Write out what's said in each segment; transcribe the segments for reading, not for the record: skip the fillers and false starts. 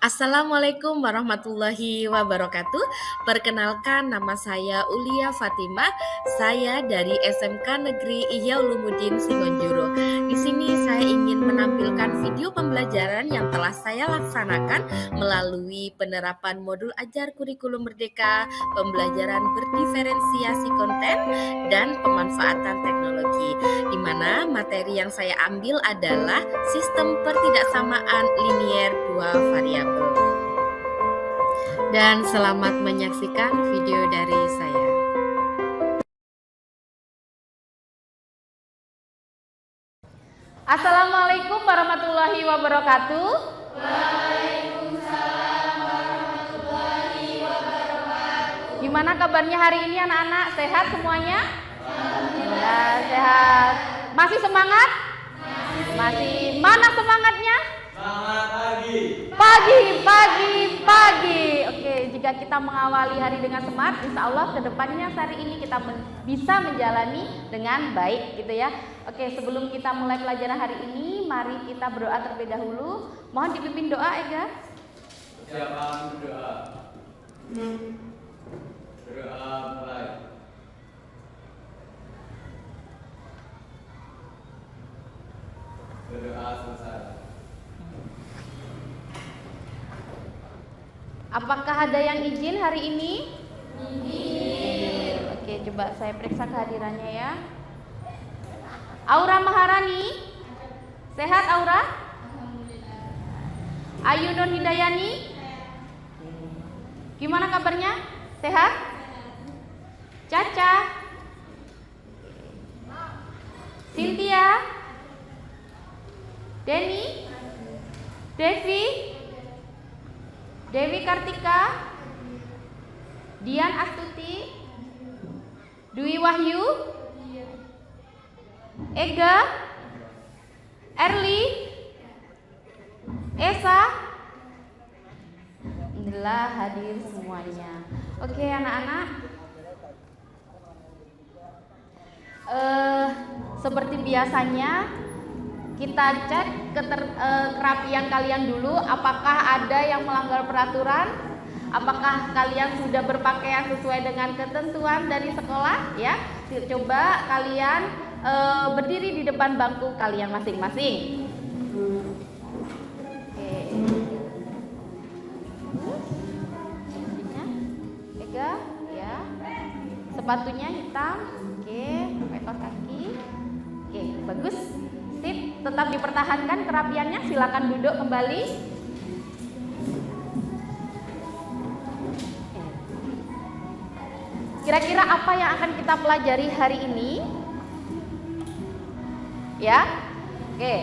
Assalamualaikum warahmatullahi wabarakatuh. Perkenalkan, nama saya Ulia Fatimah. Saya dari SMK Negeri Ihya Ulumuddin Sigonjuru. Di sini saya ingin menampilkan video pembelajaran yang telah saya laksanakan melalui penerapan modul ajar kurikulum merdeka, pembelajaran berdiferensiasi konten, dan pemanfaatan teknologi. Di mana materi yang saya ambil adalah sistem pertidaksamaan linier dua variabel. Dan selamat menyaksikan video dari saya. Assalamualaikum warahmatullahi wabarakatuh. Waalaikumsalam warahmatullahi wabarakatuh. Gimana kabarnya hari ini anak-anak? Sehat semuanya? Alhamdulillah sehat. Masih semangat? Masih. Mana semangatnya? Selamat pagi. Pagi. Oke, jika kita mengawali hari dengan semangat, insya Allah kedepannya hari ini kita bisa menjalani dengan baik gitu ya. Oke, sebelum kita mulai pelajaran hari ini, mari kita berdoa terlebih dahulu. Mohon dipimpin doa, Ega. Siapa berdoa? Berdoa mulai. Berdoa selesai. Apakah ada yang izin hari ini? Izin. Oke, coba saya periksa kehadirannya ya. Aura Maharani, sehat Aura? Ayu Nur Hidayani, gimana kabarnya? Sehat? Caca, Cynthia, Denny, Dewi Kartika, Dian Astuti, Dwi Wahyu, Ega, Erli, Esa, alhamdulillah hadir semuanya. Oke anak-anak, seperti biasanya kita cek kerapian kalian dulu. Apakah ada yang melanggar peraturan? Apakah kalian sudah berpakaian sesuai dengan ketentuan dari sekolah? Ya, coba kalian berdiri di depan bangku kalian masing-masing. Oke. Ega, ya. Sepatunya hitam. Oke, ekor kaki. Oke, bagus. Sip, tetap dipertahankan kerapiannya. Silakan duduk kembali. Kira-kira apa yang akan kita pelajari hari ini? Ya, oke.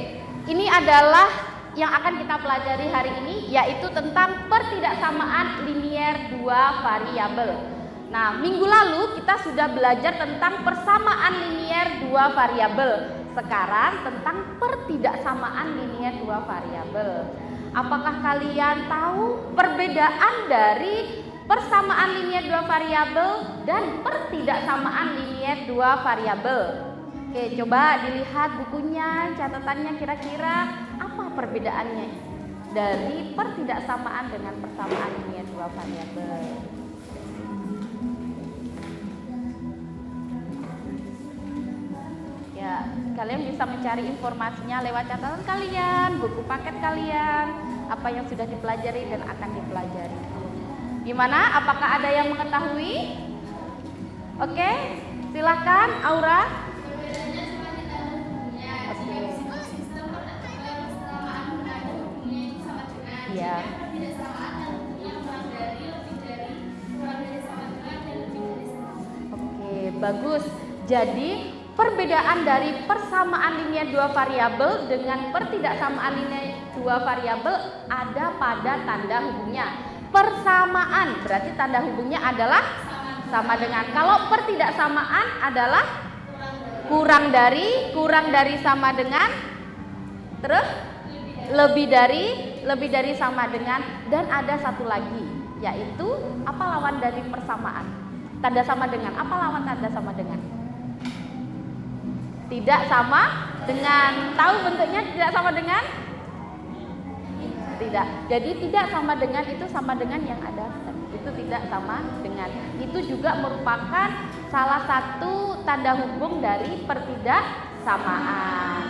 Ini adalah yang akan kita pelajari hari ini, yaitu tentang pertidaksamaan linier dua variabel. Nah, minggu lalu kita sudah belajar tentang persamaan linier dua variabel. Sekarang tentang pertidaksamaan linier dua variabel. Apakah kalian tahu perbedaan dari persamaan linier dua variabel dan pertidaksamaan linier dua variabel? Oke, coba dilihat bukunya, catatannya, kira-kira apa perbedaannya dari pertidaksamaan dengan persamaan linier dua variabel? Ya, kalian bisa mencari informasinya lewat catatan kalian, buku paket kalian, apa yang sudah dipelajari dan akan dipelajari. Gimana? Apakah ada yang mengetahui? Oke, silakan Aura. Ya. Oke, bagus. Jadi perbedaan dari persamaan linier dua variabel dengan pertidaksamaan linier dua variabel ada pada tanda hubungnya. Persamaan berarti tanda hubungnya adalah sama dengan. Kalau pertidaksamaan adalah kurang dari sama dengan, terus lebih dari sama dengan, dan ada satu lagi yaitu apa lawan dari persamaan? Tanda sama dengan. Apa lawan tanda sama dengan? Tidak sama dengan. Tahu bentuknya tidak sama dengan? tidak? Jadi tidak sama dengan itu sama dengan yang ada. Itu tidak sama dengan. Itu juga merupakan salah satu tanda hubung dari pertidaksamaan.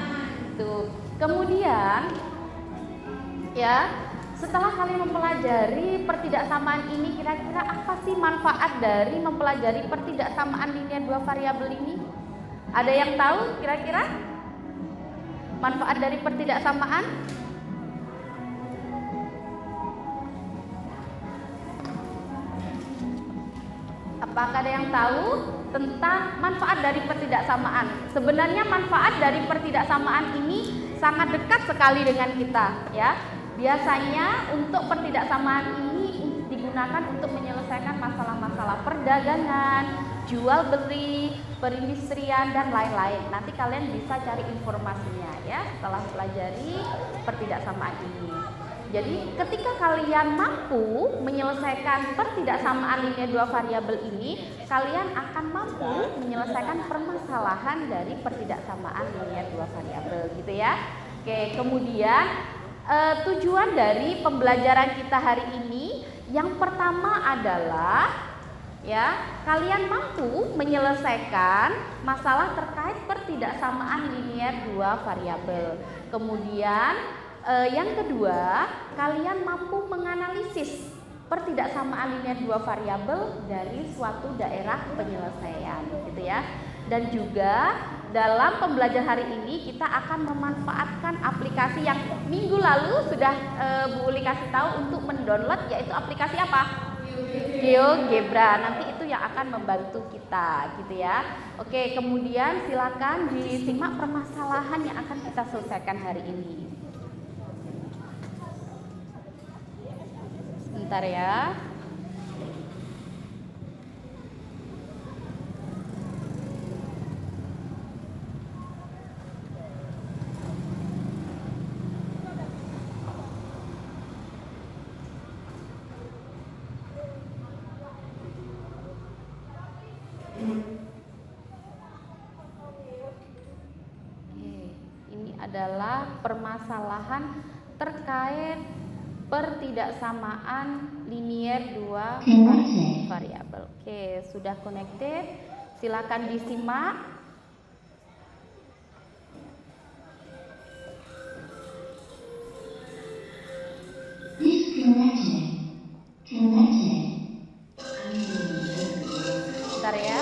Itu. Kemudian ya, setelah kalian mempelajari pertidaksamaan ini, kira-kira apa sih manfaat dari mempelajari pertidaksamaan linier dua variabel ini? Ada yang tahu kira-kira manfaat dari pertidaksamaan? Apakah ada yang tahu tentang manfaat dari pertidaksamaan? Sebenarnya manfaat dari pertidaksamaan ini sangat dekat sekali dengan kita, ya. Biasanya untuk pertidaksamaan ini digunakan untuk menyelesaikan masalah-masalah perdagangan, jual beli, perindustrian dan lain-lain. Nanti kalian bisa cari informasinya ya setelah pelajari pertidaksamaan ini. Jadi ketika kalian mampu menyelesaikan pertidaksamaan linier dua variabel ini, kalian akan mampu menyelesaikan permasalahan dari pertidaksamaan linier dua variabel, gitu ya. Oke, kemudian tujuan dari pembelajaran kita hari ini yang pertama adalah ya, kalian mampu menyelesaikan masalah terkait pertidaksamaan linier dua variabel. Kemudian yang kedua, kalian mampu menganalisis pertidaksamaan linier dua variabel dari suatu daerah penyelesaian, gitu ya. Dan juga dalam pembelajaran hari ini kita akan memanfaatkan aplikasi yang minggu lalu sudah Bu Uli kasih tahu untuk mendownload, yaitu aplikasi apa? GeoGebra. Nanti itu yang akan membantu kita, gitu ya. Oke, kemudian silakan disimak permasalahan yang akan kita selesaikan hari ini. Sebentar ya. Adalah permasalahan terkait pertidaksamaan linier dua variabel. Oke, sudah connected. Silakan disimak. Bentar ya.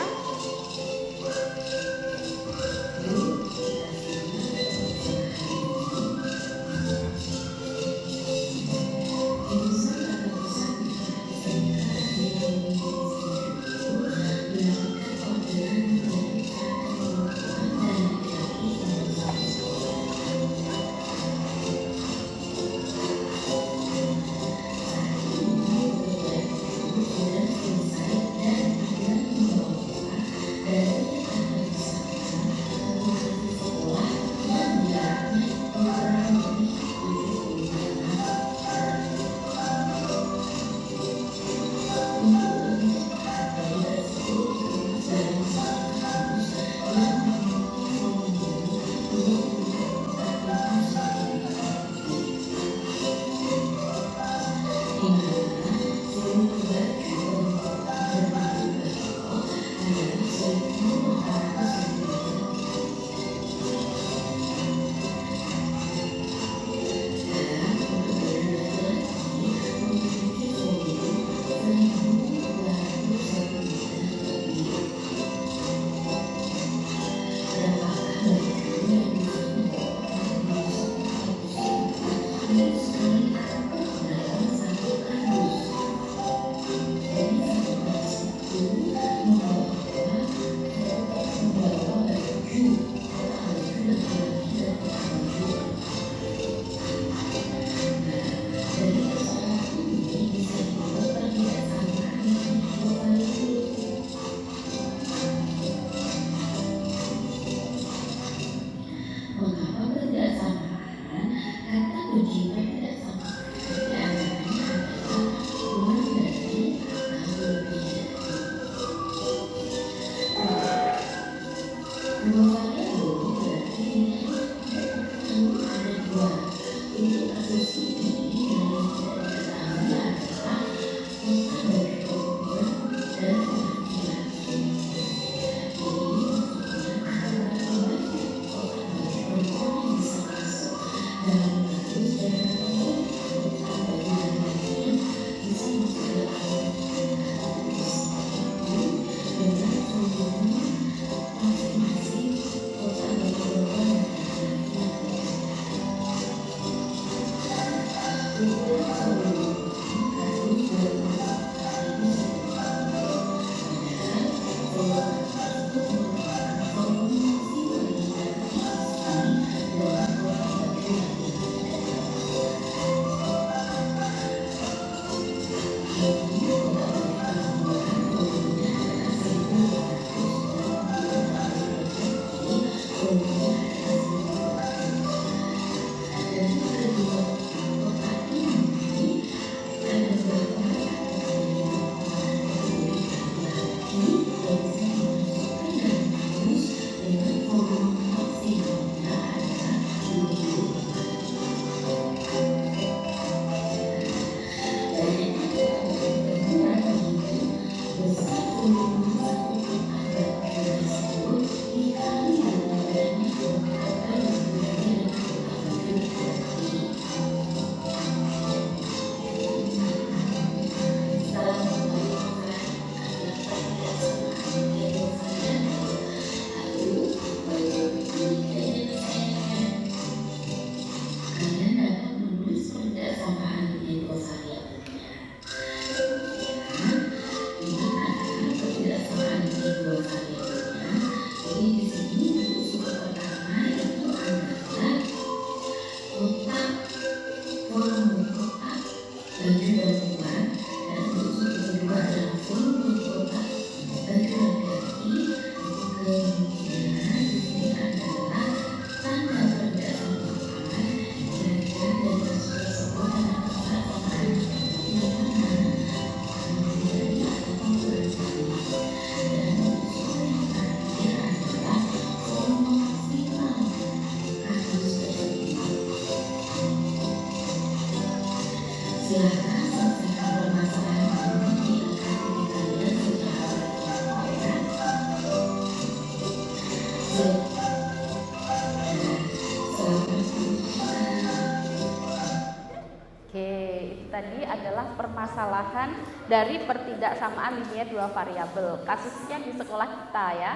Tadi adalah permasalahan dari pertidaksamaan linier dua variabel, kasusnya di sekolah kita ya.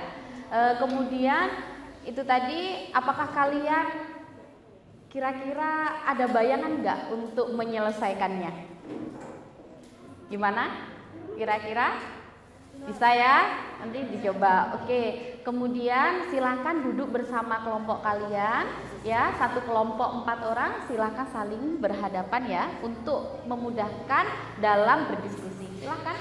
Kemudian itu tadi, apakah kalian kira-kira ada bayangan nggak untuk menyelesaikannya? Gimana? Kira-kira bisa ya? Nanti dicoba. Oke. Kemudian silakan duduk bersama kelompok kalian ya, satu kelompok 4 orang, silakan saling berhadapan ya untuk memudahkan dalam berdiskusi. Silakan.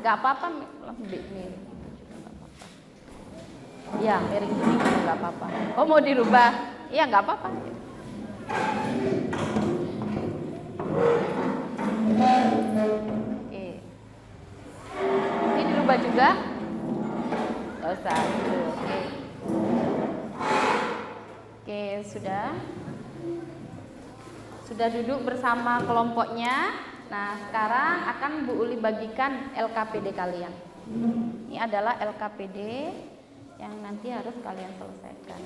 Gak apa-apa, ya miring gini juga gak apa-apa. Oh mau dirubah? Iya gak apa-apa. Oke. Ini dirubah juga? Gak usah. Oke. Oke, sudah duduk bersama kelompoknya. Nah, sekarang akan Bu Uli bagikan LKPD kalian. Ini adalah LKPD yang nanti harus kalian selesaikan.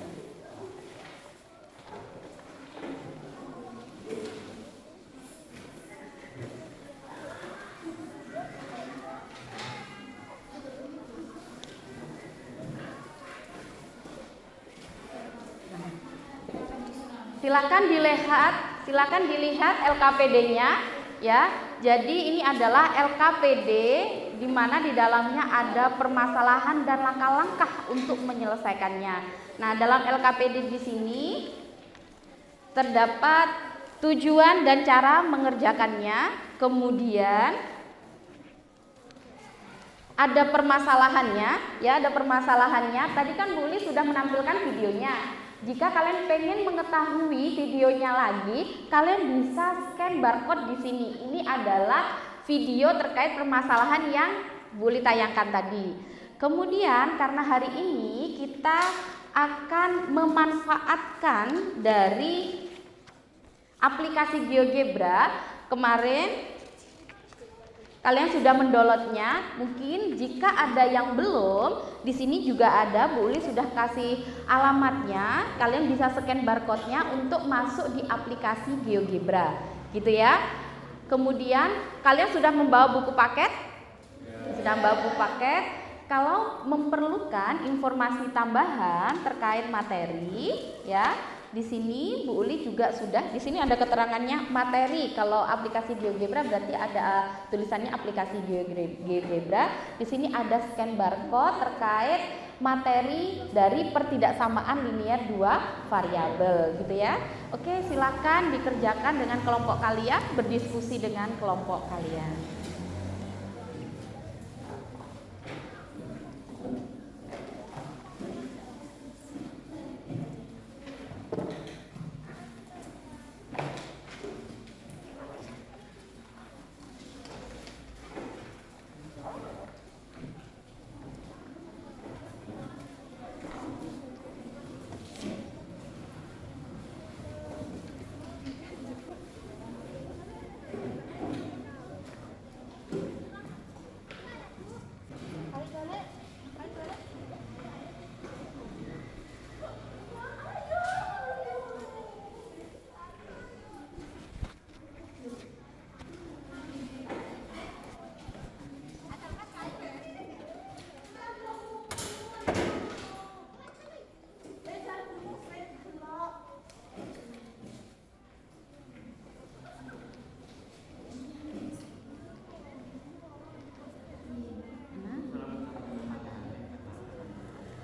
Silakan dilihat LKPD-nya ya. Jadi ini adalah LKPD di mana di dalamnya ada permasalahan dan langkah-langkah untuk menyelesaikannya. Nah, dalam LKPD di sini terdapat tujuan dan cara mengerjakannya, kemudian ada permasalahannya, ya ada permasalahannya. Tadi kan Bu Uli sudah menampilkan videonya. Jika kalian pengen mengetahui videonya lagi, kalian bisa scan barcode di sini. Ini adalah video terkait permasalahan yang Bu Uli tayangkan tadi. Kemudian karena hari ini kita akan memanfaatkan dari aplikasi GeoGebra. Kemarin Kalian sudah mendownloadnya? Mungkin jika ada yang belum, di sini juga ada, Bu Uli sudah kasih alamatnya. Kalian bisa scan barcode-nya untuk masuk di aplikasi GeoGebra, gitu ya. Kemudian kalian sudah membawa buku paket? Sudah membawa buku paket. Kalau memerlukan informasi tambahan terkait materi, ya. Di sini Bu Uli juga sudah, di sini ada keterangannya materi. Kalau aplikasi GeoGebra berarti ada tulisannya aplikasi GeoGebra. Di sini ada scan barcode terkait materi dari pertidaksamaan linier dua variabel, gitu ya. Oke, silakan dikerjakan dengan kelompok kalian, berdiskusi dengan kelompok kalian.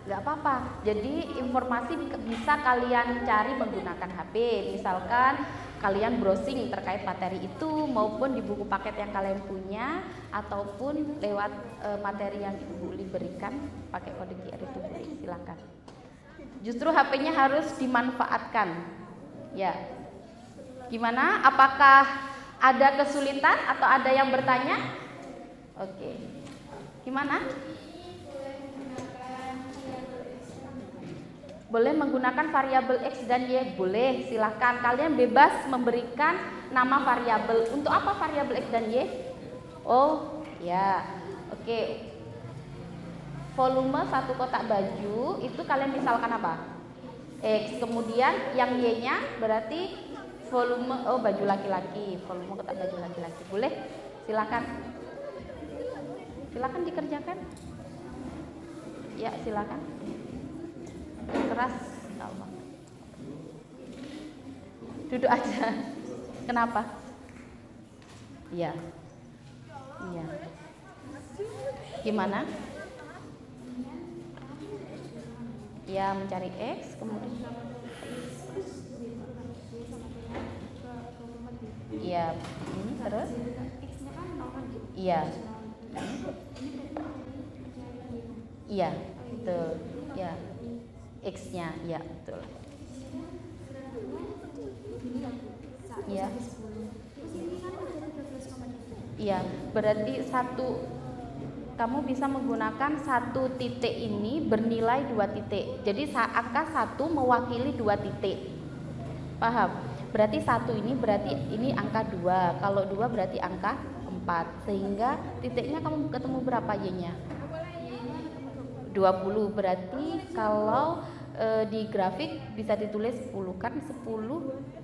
Nggak apa-apa, jadi informasi bisa kalian cari menggunakan HP. Misalkan kalian browsing terkait materi itu maupun di buku paket yang kalian punya, ataupun lewat materi yang Ibu Uli berikan pakai kode QR itu, Bu Uli, silakan. Justru HP-nya harus dimanfaatkan. Ya. Gimana? Apakah ada kesulitan atau ada yang bertanya? Oke. Gimana? Boleh menggunakan variabel X dan Y? Boleh, silahkan. Kalian bebas memberikan nama variabel. Untuk apa variabel X dan Y? Oh, ya. Oke. Volume satu kotak baju, itu kalian misalkan apa? X. Kemudian yang Y-nya berarti volume, oh baju laki-laki. Volume kotak baju laki-laki. Boleh? Silahkan. Silahkan dikerjakan. Ya, silahkan. Keras, Allah. Duduk aja. Kenapa? Iya. Iya. Gimana? Ya, mencari X, kemudian iya. Terus? Iya. Iya, betul. Ya. X-nya, ya betul. Iya. Iya, berarti kamu bisa menggunakan satu titik ini bernilai 2 titik. Jadi angka 1 mewakili 2 titik. Paham? Berarti 1 ini berarti ini angka 2. Kalau 2 berarti angka 4. Sehingga titiknya kamu ketemu berapa Y-nya? 20. Berarti kalau di grafik bisa ditulis 10, kan 10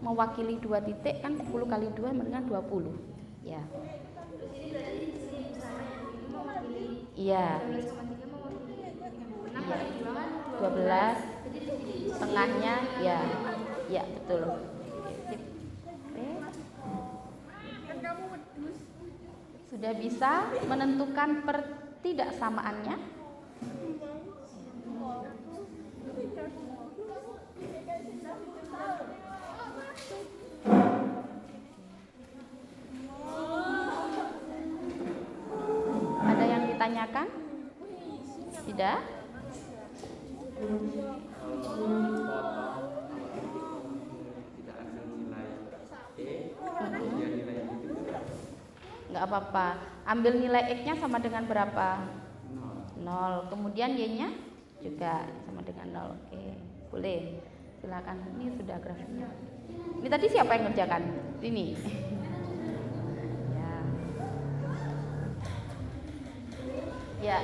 mewakili 2 titik, kan 10 kali 2 dengan 20. Ya. Iya. Iya. 12 tengahnya ya. Ya, betul. Sip. Sudah bisa menentukan pertidaksamaannya? Ada yang ditanyakan? Tidak? Nggak apa-apa. Ambil nilai X-nya sama dengan berapa? 0. Kemudian Y-nya juga sama dengan 0. Oke, boleh. Silakan. Ini sudah grafiknya. Ini tadi siapa yang ngerjakan? Ini. Ya. Ya.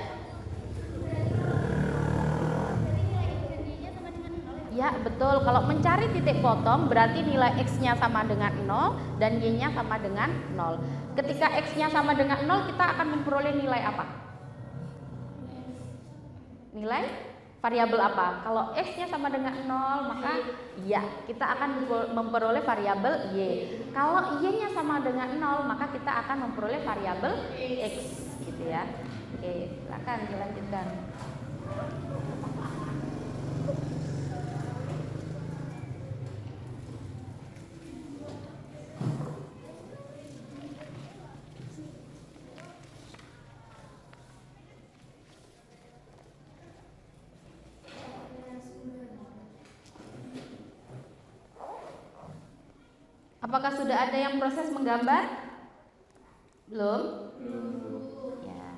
Ya, betul. Kalau mencari titik potong berarti nilai X-nya sama dengan 0 dan Y-nya sama dengan 0. Ketika X-nya sama dengan 0, kita akan memperoleh nilai apa? Nilai variabel apa? Kalau X-nya sama dengan 0, maka ya, kita akan memperoleh variabel Y. Kalau Y-nya sama dengan 0, maka kita akan memperoleh variabel X, gitu ya. Oke, silakan dilanjutkan. Apakah sudah ada yang proses menggambar? Belum? Ya.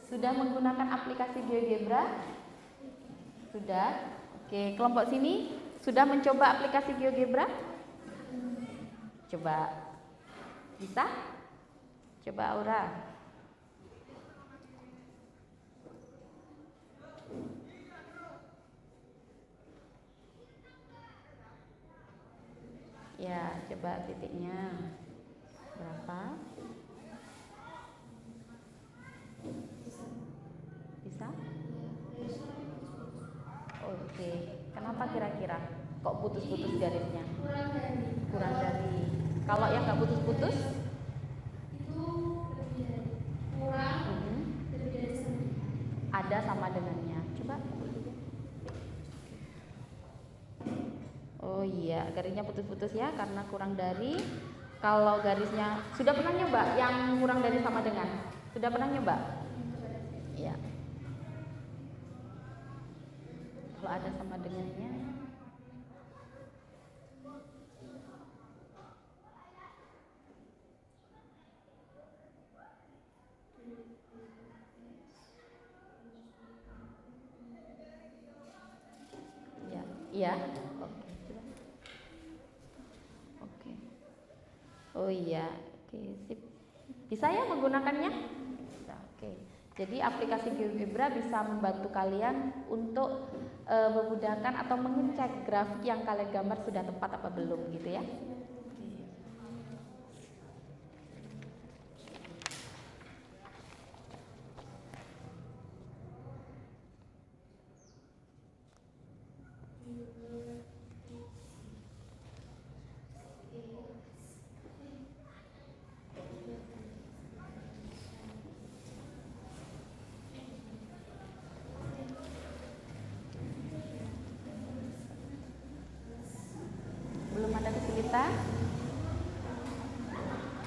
Sudah menggunakan aplikasi GeoGebra? Sudah. Oke, kelompok sini sudah mencoba aplikasi GeoGebra? Coba. Bisa? Coba Aura. Ya, coba titiknya berapa? Bisa? Oke, kenapa kira-kira? Kok putus-putus garisnya? Kurang dari. Kalau yang nggak putus-putus? Ada sama dengannya. Coba. Oh iya, garisnya putus-putus ya karena kurang dari. Kalau garisnya sudah pernah nyoba yang kurang dari sama dengan? Sudah pernah nyoba? Ya. Kalau ada sama dengannya. Ya, iya. Oke. Oh iya, oke, sip. Bisa ya menggunakannya? Bisa, oke. Jadi aplikasi GeoGebra bisa membantu kalian untuk memudahkan atau mengecek grafik yang kalian gambar sudah tepat apa belum gitu ya. Belum ada kesulitan?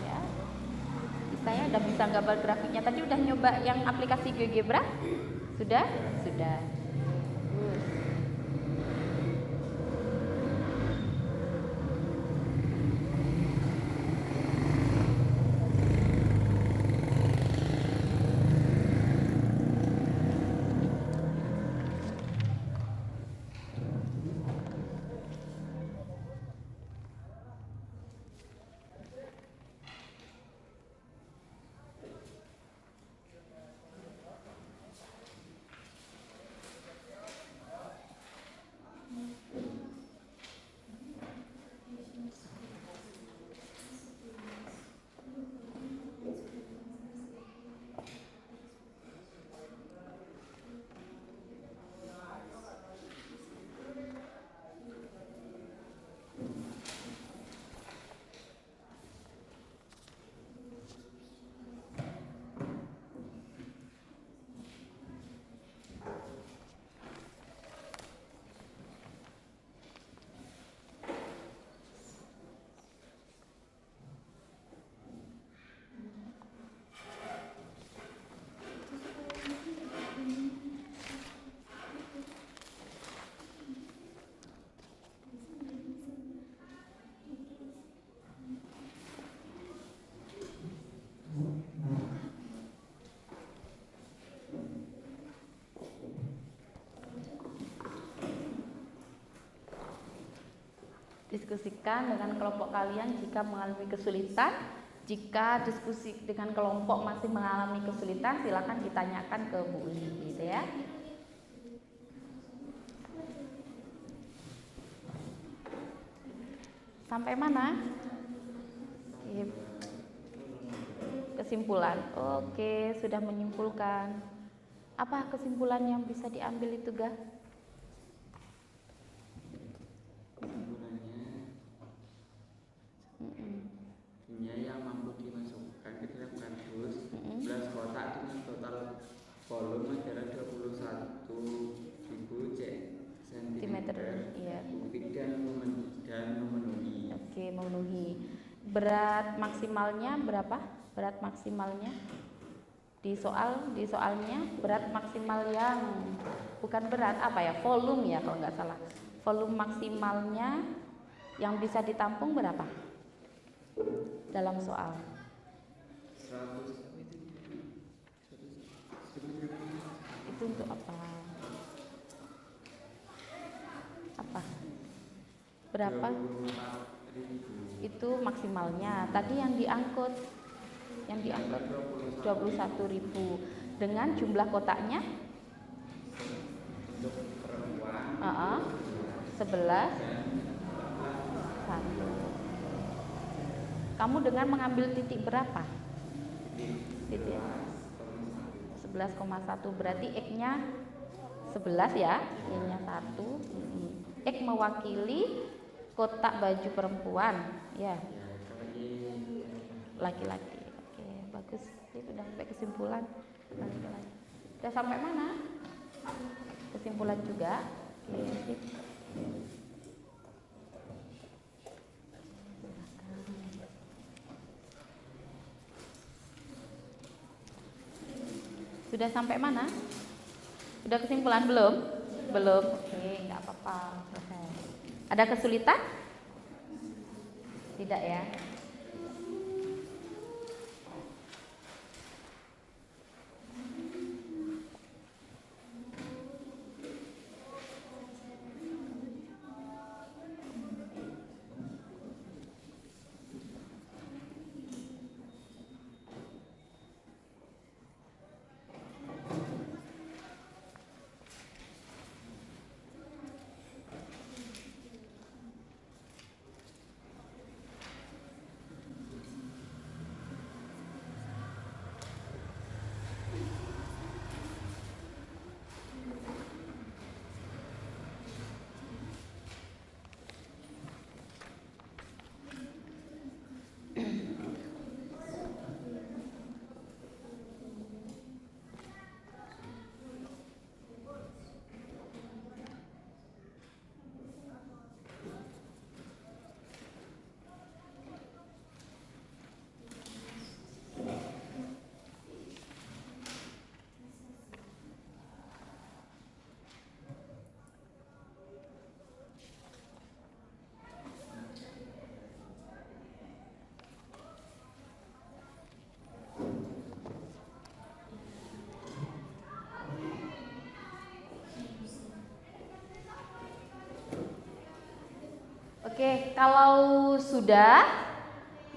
Ya. Bisa ya, udah bisa gambar grafiknya. Tadi udah nyoba yang aplikasi GeoGebra? Sudah? Sudah. diskusikan dengan kelompok kalian jika mengalami kesulitan. Jika diskusi dengan kelompok masih mengalami kesulitan, silakan ditanyakan ke Bu Uli gitu ya. Sampai mana? Kesimpulan. Oke, sudah menyimpulkan. Apa kesimpulan yang bisa diambil itu, Ga? Kesimpulannya, yang mampu dimasukkan ke dalam kardus 11 kotak dengan total volume adalah 21.000 cm. Iya. Dan memenuhi. Oke, memenuhi. Berat maksimalnya berapa? Berat maksimalnya di soalnya berat maksimal yang bukan berat apa ya? Volume ya kalau nggak salah. Volume maksimalnya yang bisa ditampung berapa? Dalam soal. 100. Itu untuk apa? Apa? Berapa? 24.000. Itu maksimalnya. Tadi yang diangkut 21.000 dengan jumlah kotaknya Untuk perempuan 11 1. Kamu dengan mengambil titik berapa? Titik 11,1 berarti X-nya 11 ya, Y-nya 1. X mewakili kotak baju perempuan ya. Laki-laki. Oke, bagus. Ini sudah sampai kesimpulan. Balik lagi. Sudah sampai mana? Kesimpulan juga. Oke, sip. Sudah sampai mana? Sudah kesimpulan belum? Belum. Oke, nggak apa-apa. Selesai. Ada kesulitan? Tidak ya? Oke, kalau sudah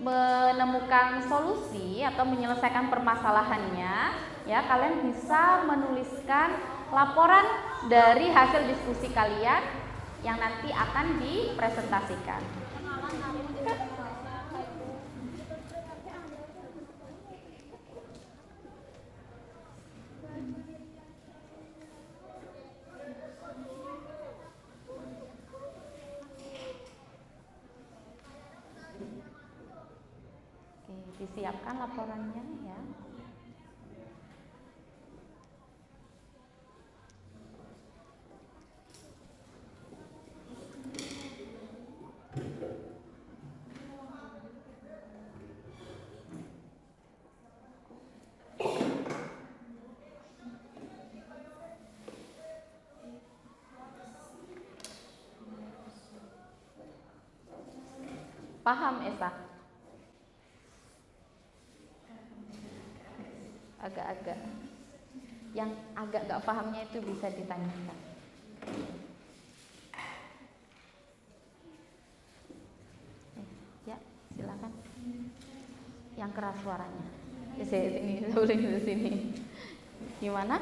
menemukan solusi atau menyelesaikan permasalahannya, ya kalian bisa menuliskan laporan dari hasil diskusi kalian yang nanti akan dipresentasikan. Disiapkan laporannya ya. Paham Esa? Agak-agak. Yang agak gak pahamnya itu bisa ditanyakan. Silakan. Yang keras suaranya. Sini, di sini. Gimana?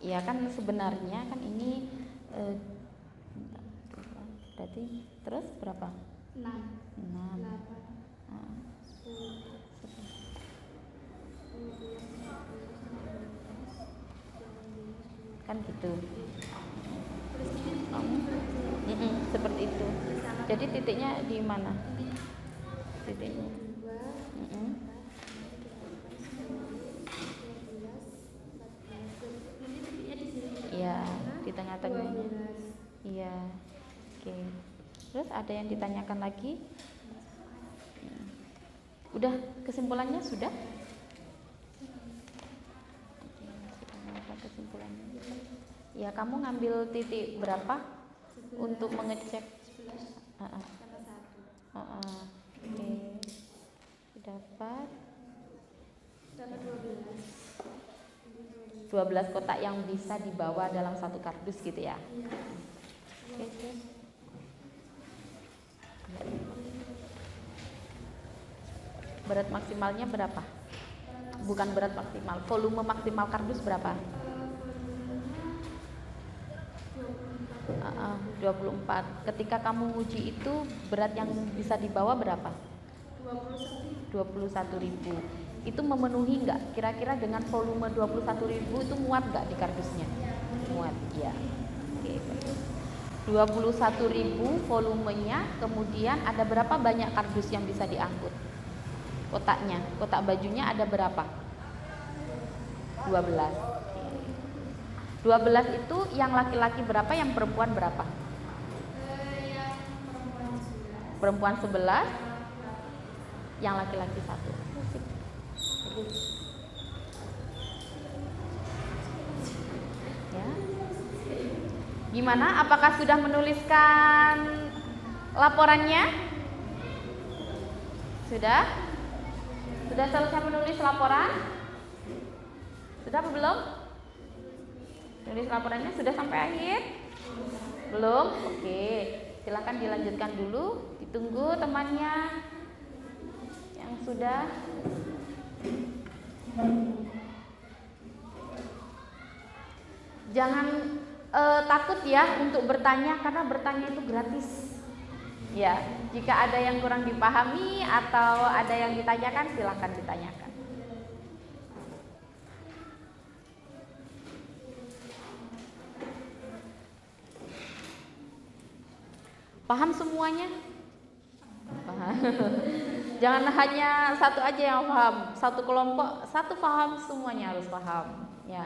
Ya kan sebenarnya kan ini berarti terus berapa? 6. Kan gitu. Seperti itu. Jadi titiknya di mana? Titiknya. Iya, di tengah-tengahnya. Iya. Oke. Terus ada yang ditanyakan lagi? Udah kesimpulannya sudah? Apa kesimpulannya? Ya, kamu ngambil titik berapa untuk mengecek? Oke. Dapat 12 kotak yang bisa dibawa dalam satu kardus gitu ya. Oke. Berat maksimalnya berapa? Bukan berat maksimal, volume maksimal kardus berapa? 24. Ketika kamu uji itu berat yang bisa dibawa berapa? 21.000. Itu memenuhi nggak? Kira-kira dengan volume 21.000 itu muat nggak di kardusnya? Muat, ya. Oke, bagus. 21.000 volumenya, kemudian ada berapa banyak kardus yang bisa diangkut? Kotaknya, kotak bajunya ada berapa? 12. 12 itu yang laki-laki berapa, yang perempuan berapa? Perempuan 11, yang laki-laki 1. Ya. Gimana? Apakah sudah menuliskan laporannya? Sudah? Sudah selesai menulis laporan? Sudah apa belum? Tulis laporannya sudah sampai akhir? Belum? Oke. Silakan dilanjutkan dulu. Ditunggu temannya yang sudah. Jangan takut ya untuk bertanya, karena bertanya itu gratis. Ya, jika ada yang kurang dipahami atau ada yang ditanyakan, silakan ditanyakan. Paham semuanya? Paham. Jangan hanya satu aja yang paham, satu kelompok, satu paham, semuanya harus paham. Ya.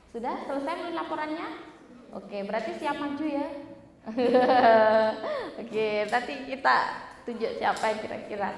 Sudah selesai menulis laporannya? Oke, berarti siap maju ya. Oke, nanti kita tunjuk siapa yang kira-kira.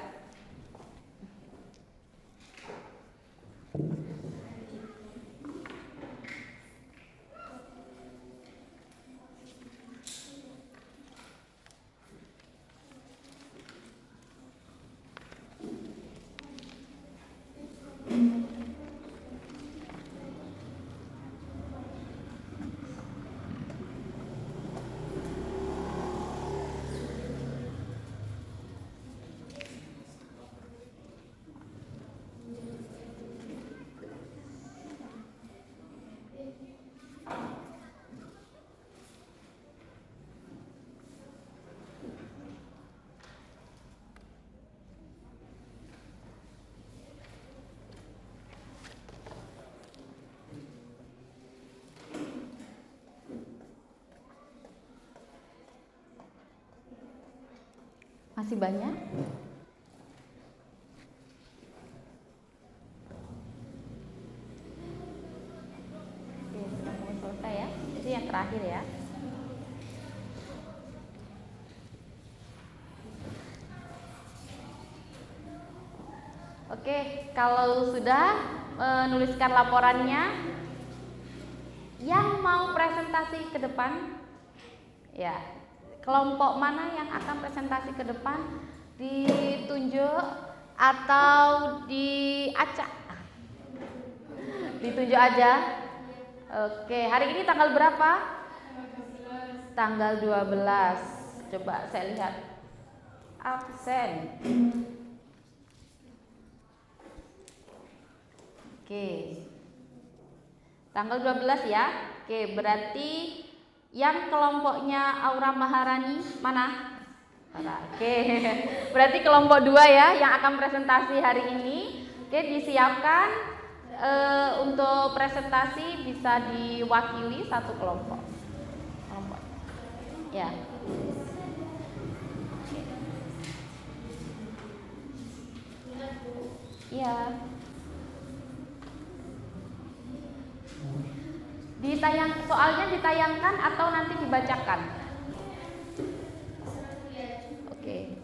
Masih banyak? Oke, sudah mau selesai ya. Itu yang terakhir ya. Oke, kalau sudah menuliskan laporannya, yang mau presentasi ke depan, ya, kelompok mana yang akan presentasi ke depan ditunjuk atau diacak? Ditunjuk aja. Oke, hari ini tanggal berapa? Tanggal 12. Coba saya lihat absen. Oke. Tanggal 12 ya. Oke, berarti yang kelompoknya Aura Maharani mana? Oke. Berarti kelompok 2 ya yang akan presentasi hari ini. Oke, disiapkan untuk presentasi bisa diwakili satu kelompok. Ya. Ya. Soalnya ditayangkan atau nanti dibacakan? Oke.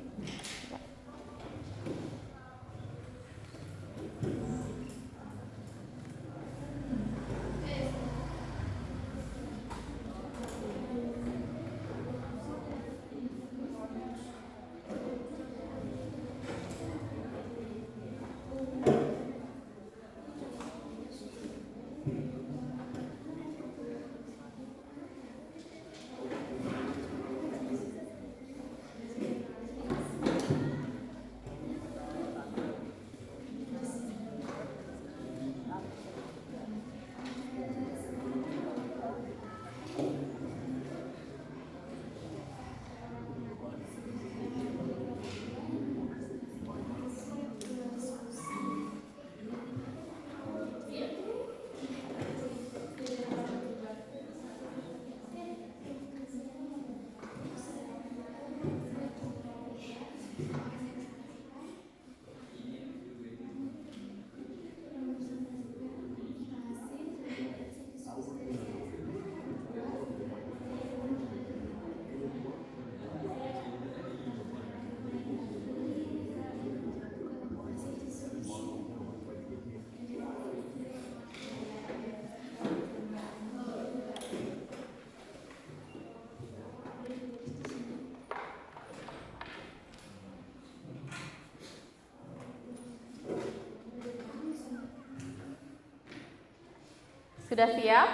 Sudah siap?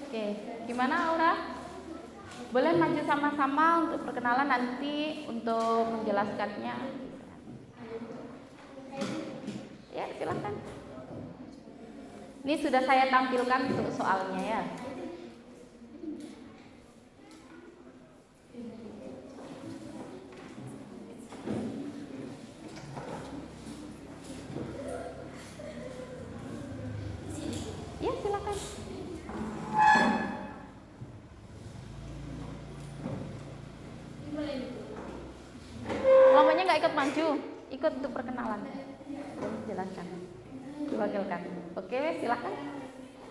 Oke, gimana Aura? Boleh maju sama-sama untuk perkenalan, nanti untuk menjelaskannya. Ya, silakan. Ini sudah saya tampilkan untuk soalnya ya. Ya, silakan. Kelompoknya nggak ikut maju, ikut untuk perkenalan. Jelaskan, diwakilkan. Oke, silakan.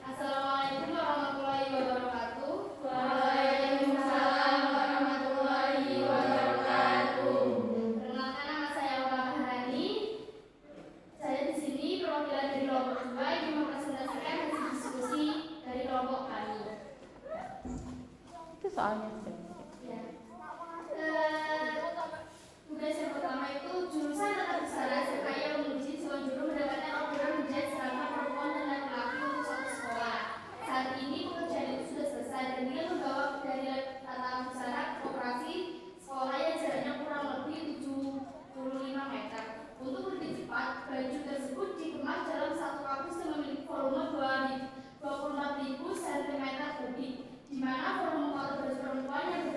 Assalamualaikum warahmatullahi wabarakatuh. Waalaikumsalam warahmatullahi wabarakatuh. Perkenalkan, nama saya Aura Maharani. Saya di sini perwakilan dari kelompok 2 yang mempresentasikan hasil diskusi dari kelompok kami. Itu soalnya. Ya. Tugas yang pertama itu jurusan tata busana SMK Ulumuddin Siwonjuru mendapatkan orderan menjahit seragam perempuan dan laki-laki untuk satu sekolah. Saat ini pekerjaan itu sudah selesai dan dia membawa dari tata busana ke operasi sekolah yang jaraknya kurang lebih 75 meter. Untuk lebih cepat, baju tersebut dikemas dalam satu kardus yang memiliki volume 24.000 cm3, di mana volume kotor baju perempuan yang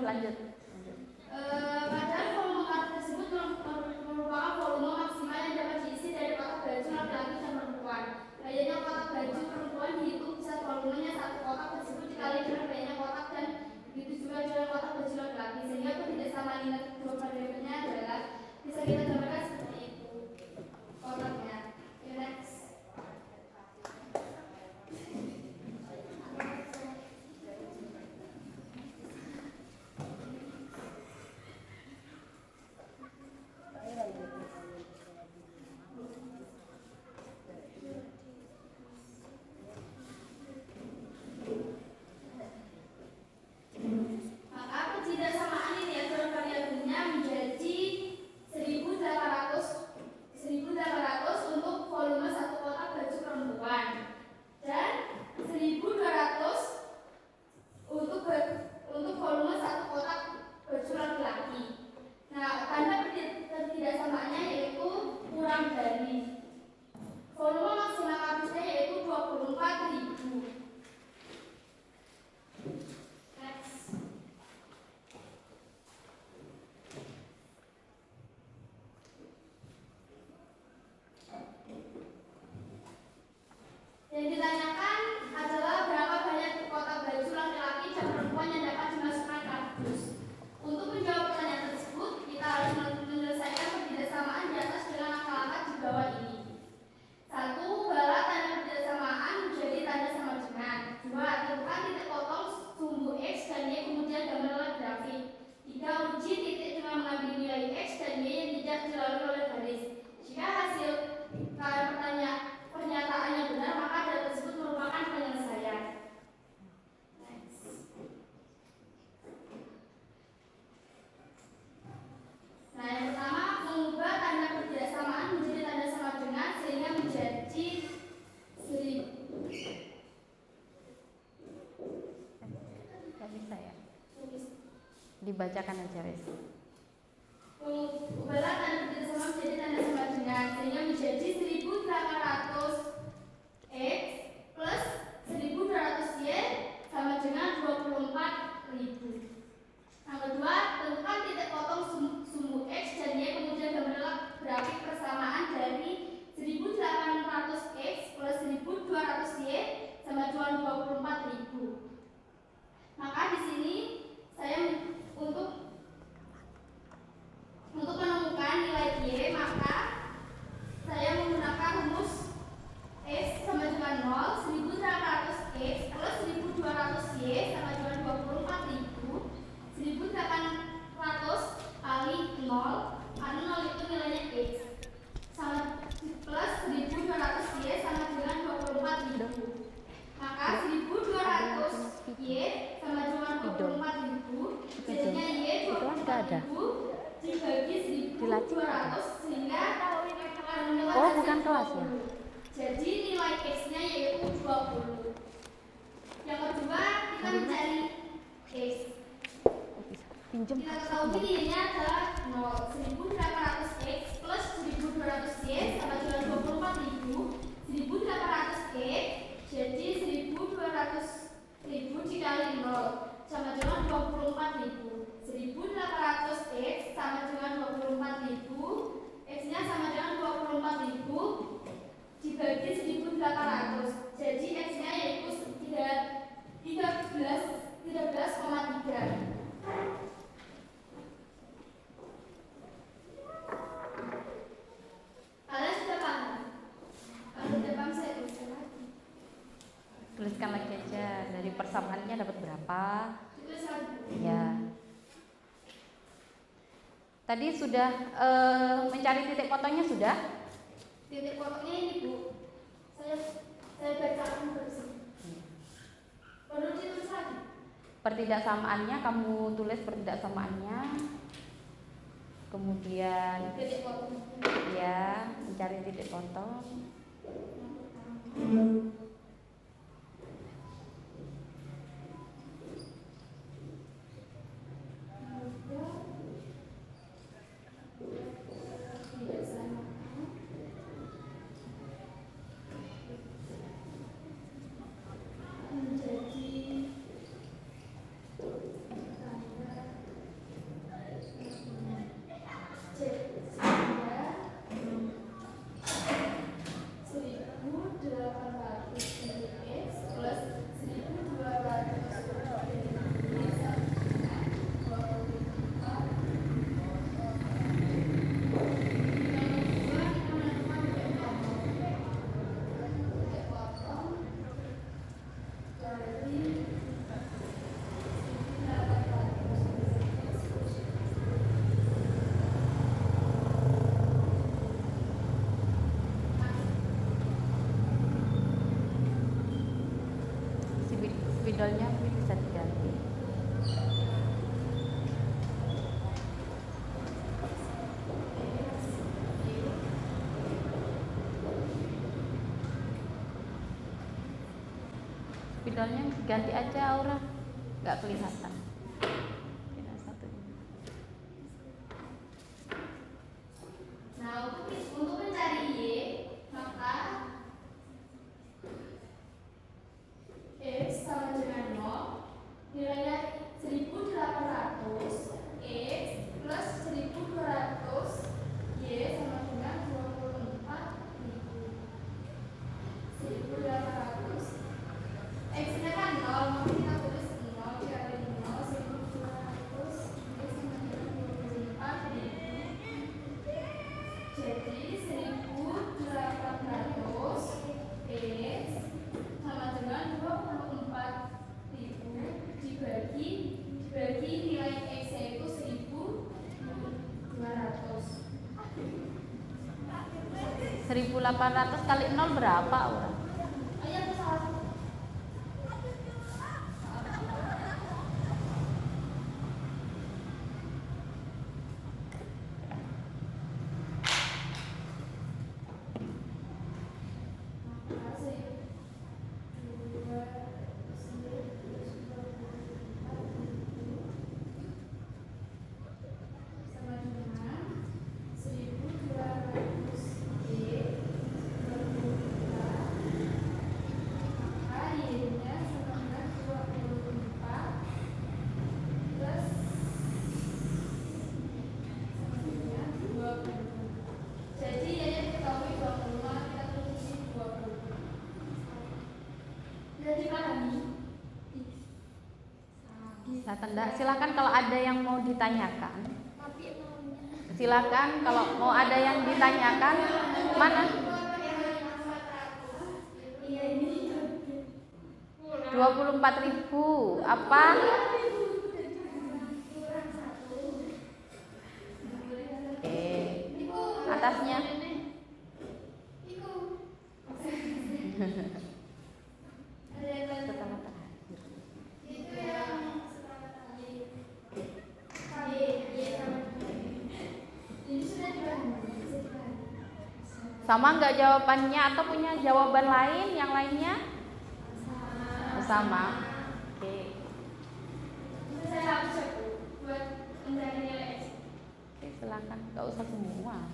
terus lanjut. Padahal volume kartu tersebut merupakan volume maksimal yang dapat diisi dari kotak baju laki-laki dan perempuan. Banyaknya kotak baju perempuan dihitung bisa volumenya satu kotak tersebut dikali dengan banyaknya kotak dan begitu juga dengan kotak baju laki-laki, sehingga ketidaksamaan nilai kedua variabelnya adalah bisa kita gambarkan seperti itu kotaknya. Okay, next. Maka ketidaksamaan nilai kedua variabelnya menjadi 1.800 untuk volume satu kotak baju perempuan dan 1.200 untuk volume satu kotak baju laki-laki. Nah, tanda ketidaksamaannya yaitu kurang dari volume maksimal habisnya yaitu 24.000. Next. Yang ditanyakan adalah berapa banyak kotak baju laki-laki dan perempuan yang dapat dimasukkan kardus. Untuk menjawab pertanyaan tersebut, kita harus menyelesaikan ketidaksamaan di atas dengan angka-angka di bawah ini. 1. Bala tanda ketidaksamaan menjadi tanda sama dengan. 2. Tentukan titik potong sumbu X dan Y kemudian gambarlah grafik. 3. Uji titik dengan mengambil nilai X dan Y yang tidak dilalui oleh garis. Jika hasil pernyataannya benar, maka data tersebut merupakan penyelesaian. Next. Nah, yang pertama, mengubah tanda ketidaksamaan menjadi tanda sama dengan sehingga menjadi 1.000. Gak bisa ya? Tulis. Dibacakan aja, Res. Ubahlah tanda ketidaksamaan menjadi tanda sama dengan sehingga menjadi 1.800 X plus 1.200 Y sama dengan 24.000. Yang kedua, tentukan titik potong sumbu X dan Y kemudian gambarlah grafik persamaan dari 1.800 X plus 1.200 Y sama dengan 24.000. Maka di sini saya untuk menemukan nilai Y, maka saya menggunakan rumus X sama dengan 0, 1.800 X plus 1.200 Y sama dengan 24.000. 1.800 kali 0, karena 0 itu nilainya X, sama plus 1.200 Y sama dengan 24.000. Maka 1.200 Y sama dengan 24.000, jadinya Y 24.000 dibagi 1.200 sehingga Oh, bukan kelas ya? Jadi nilai X-nya yaitu 20. Yang kedua, kita mencari X. Pinjem. Kita ketahui nilainya adalah 0. 1.800 X plus 1.200 Y sama dengan 24.000. 1.800 X jadi 1.200.000 dikali 0 sama dengan 24.000. 1.800 X sama dengan 24.000. X-nya sama dengan 24.000 dibagi 1.800. Jadi X-nya yaitu 13,3. Kalian sudah paham? Kalau sudah paham saya tuliskan lagi. Tuliskan lagi aja dari persamaannya dapat berapa? Tulis lagi. Ya. Tadi sudah mencari titik potongnya sudah? Titik potongnya ini Bu. Saya bacakan terus. Perlu ditulis lagi. Pertidaksamaannya kamu tulis pertidaksamaannya. Kemudian Titik potong. ya mencari titik potong. spidolnya bisa diganti. Spidolnya ganti aja Aura, nggak kelihatan. Tidak satu. Nah, untuk mencari Y, maka X sama dengan 0, nilainya 1800, X plus 1200, Y sama dengan 24.000. 1800, X-nya kan 0, maka kita tulis 0 dikali 0, 1200, Y sama dengan 24.000. Jadi 1800 X sama dengan 24.000 dibagi nilai X itu 1.200. 1800 kali 0 berapa Aura? Ayo aku salah. Jadi ya yang diketahui 25, kita tulis 20. Sudah dipahami? Bisa tanda. Silakan kalau ada yang mau ditanyakan. Silakan kalau mau ada yang ditanyakan. Mana? 24.000 apa? Atasnya. Pertama terakhir. Sama nggak jawabannya atau punya jawaban lain yang lainnya? Sama. Oke. Saya hapus buat mencari nilai X. Oke, silakan. Nggak usah semua.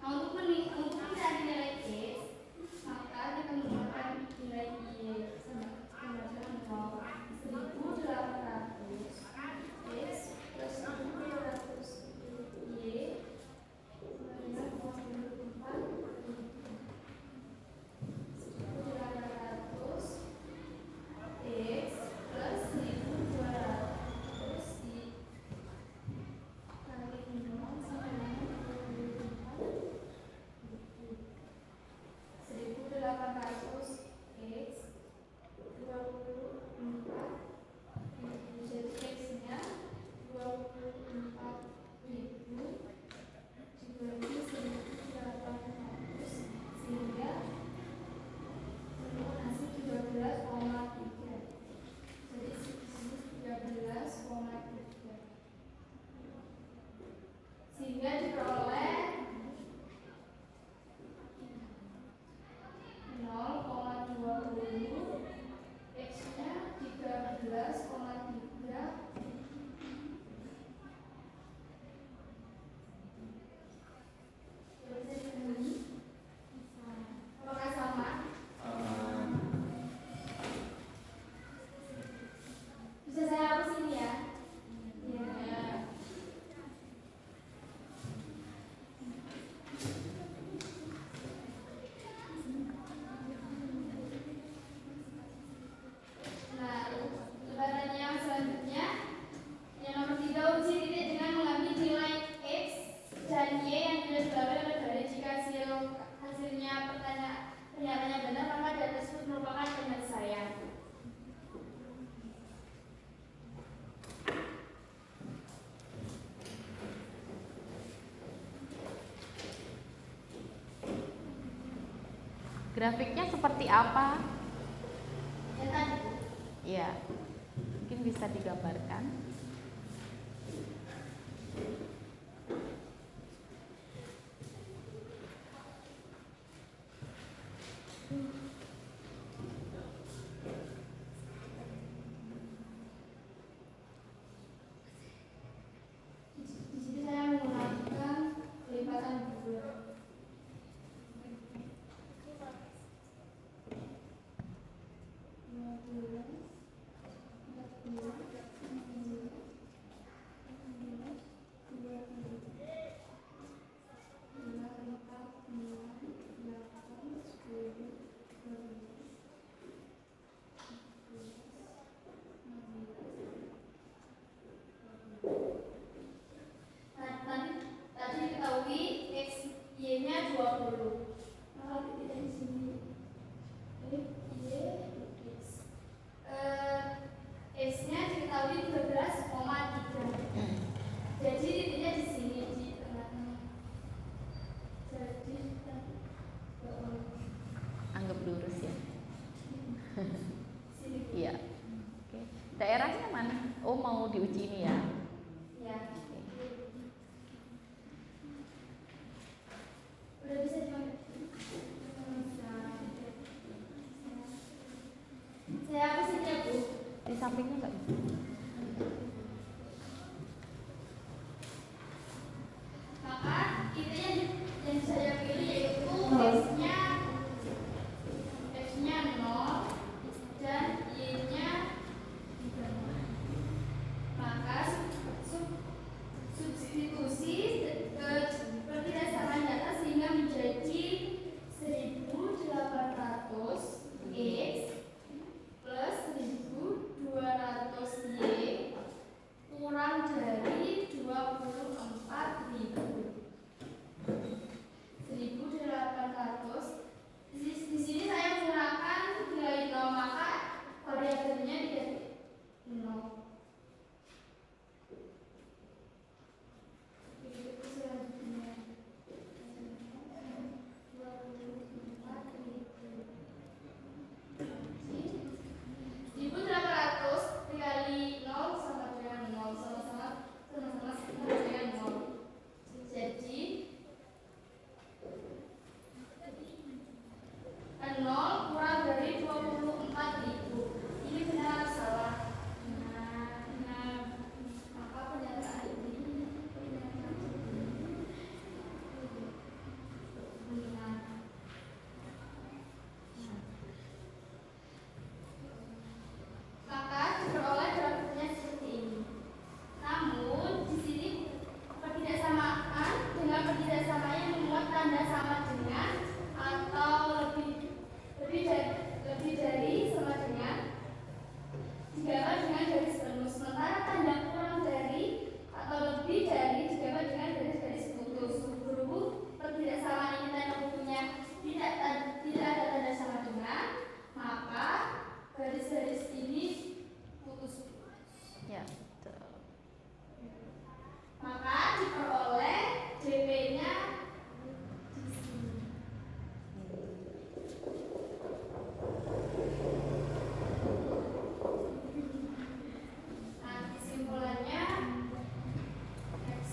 Nah, untuk mencari nilai X, maka kita menggunakan nilai Y sama dengan 0. 1800 X plus 1200 Y sama dengan 24. 1800 X plus 1200 Grafiknya seperti apa? Ya tadi. Ya, mungkin bisa digambarkan. Di sini saya menggunakan kelipatan dua. Tadi diketahui X Y-nya 20. Maka kita di sini X X-nya diketahui 13,3. Jadi titiknya di sini di tengah-tengah. Jadi Anggap lurus ya. sini Iya. Oke. Daerahnya mana? Oh, mau diuji ini ya. ya. Oke. Udah bisa dipakai. Saya habisin ya, Bu. Di sampingnya nggak bisa. Maka intinya yang saya pilih yaitu X-nya 0 dan Y-nya 3. Maka substitusi pertidaksamaan data sehingga menjadi 1800 X plus 1200 Y kurang dari 24.000. 1800. Di sini saya menggunakan nilai 0, maka variabelnya jadi 0. Begitu selanjutnya. 1800 dikali 0 sama dengan 0, sama-sama dengan 0. Jadi 0 kurang dari 24.000. Ini benar atau salah? Nah, maka pernyataan ini benar. Maka diperoleh grafiknya seperti ini. Namun di sini pertidaksamaan dengan pertidaksamaan yang memuat tanda sama dengan atau lebih dari sama dengan digambar dengan garis penuh, sementara tanda kurang dari atau lebih dari digambar dengan garis-garis putus. Berhubung pertidaksamaan ini tanda putunya tidak ada tanda sama dengan, maka garis-garis ini putus. Ya, betul. Maka diperoleh DP-nya di sini. Nah, kesimpulannya X.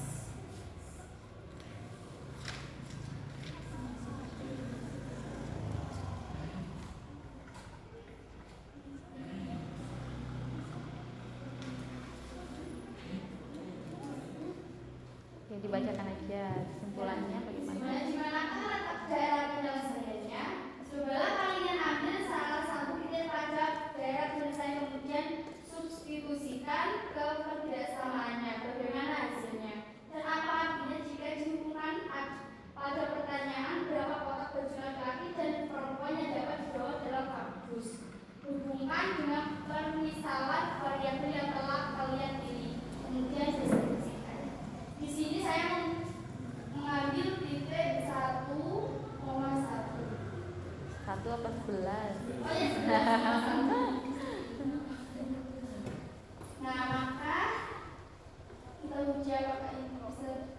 Ya, dibacakan aja kesimpulannya bagaimana. Di manakah letak daerah penyelesaiannya? Cobalah kalian ambil salah satu titik pada daerah penyelesaian kemudian substitusikan ke pertidaksamaannya. Bagaimana hasilnya? Dan apa artinya jika dihubungkan pada pertanyaan berapa kotak baju laki-laki dan perempuan yang dapat dibawa dalam kardus? Hubungkan dengan permisalan variabel yang telah kalian pilih. Kemudian distribusikan. Di sini saya mengambil titik 1,1. 1 apa 11? Oh ya, 11,1. Nah, maka kita uji apakah ini bisa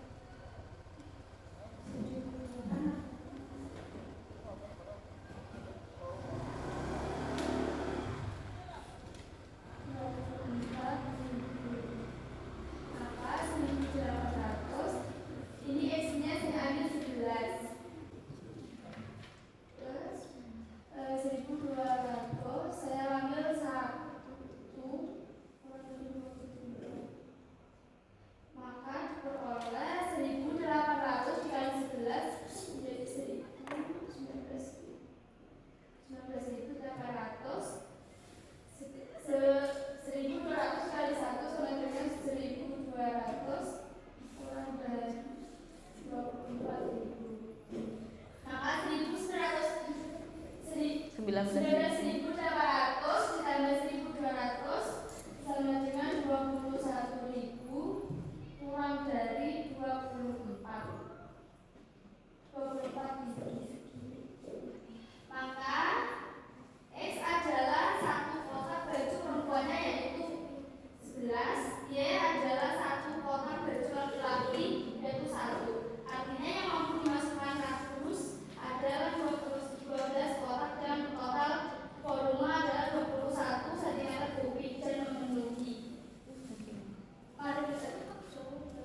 19.000. 19.800 ditambah 1.200 sama dengan 21.000 kurang dari 24 maka X adalah satu kotak baju perempuannya yaitu 11, Y adalah satu kotak baju laki-laki yaitu 1. Artinya yang mampu dimasukkan kardus adalah 12 kotak dan total volume adalah 21 cm kubik dan memenuhi. Mari kita coba.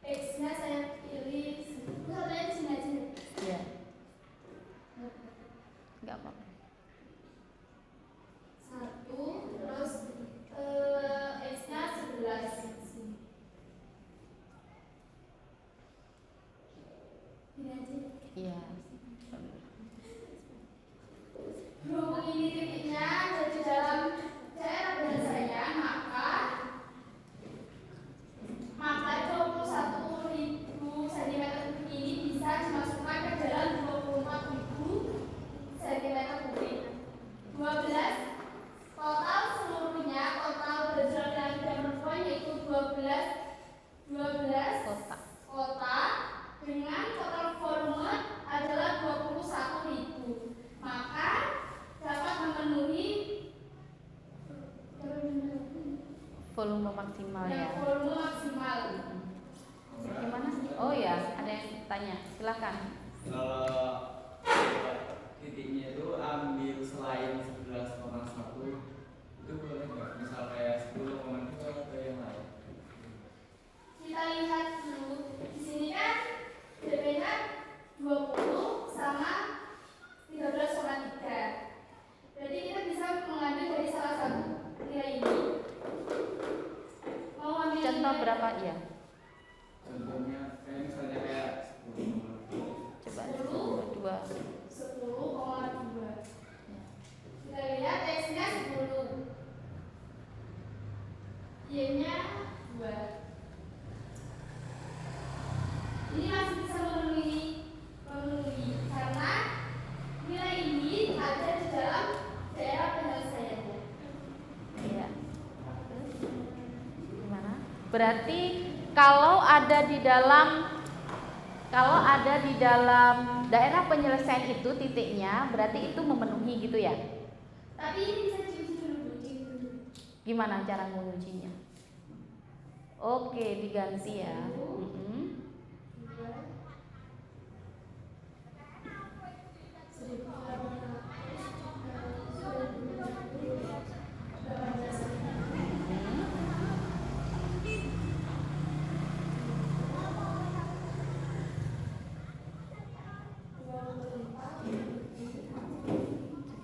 X-nya saya pilih satunya di sini aja. Iya. Enggak apa-apa. 1 terus X-nya 11. Ini aja. Iya. Berhubung ini titiknya ada di dalam daerah penyelesaian, maka 21.000 cm ini bisa dimasukkan ke dalam 24.000 cm kubik. 12 total seluruhnya, total baju laki-laki dan perempuan yaitu 12 kotak dengan total volume adalah 21.000. Maka dapat memenuhi Volume maksimal ya. volume maksimal. Gimana? Oh ya, ada yang tanya. Silakan. Kalau titiknya itu ambil selain 11,1 itu boleh nggak? Misal kayak 10,2 atau yang lain? Kita lihat dulu. Di sini kan DP-nya 20 sama 13,3. Jadi kita bisa mengambil dari salah satu nilai ini. Mau ambil Contoh nilai berapa? Iya. Contohnya kayak misalnya kayak 10,2. Coba 2. 10,2. Kita lihat X-nya 10. Y-nya 2. Ini masih bisa memenuhi karena nilai ini ada di dalam daerah penyelesaiannya. Iya. Gimana? Berarti kalau ada di dalam daerah penyelesaian itu titiknya, berarti itu memenuhi gitu ya? Tapi ini bisa diuji dulu. Gimana cara mengujinya? Oke, diganti ya.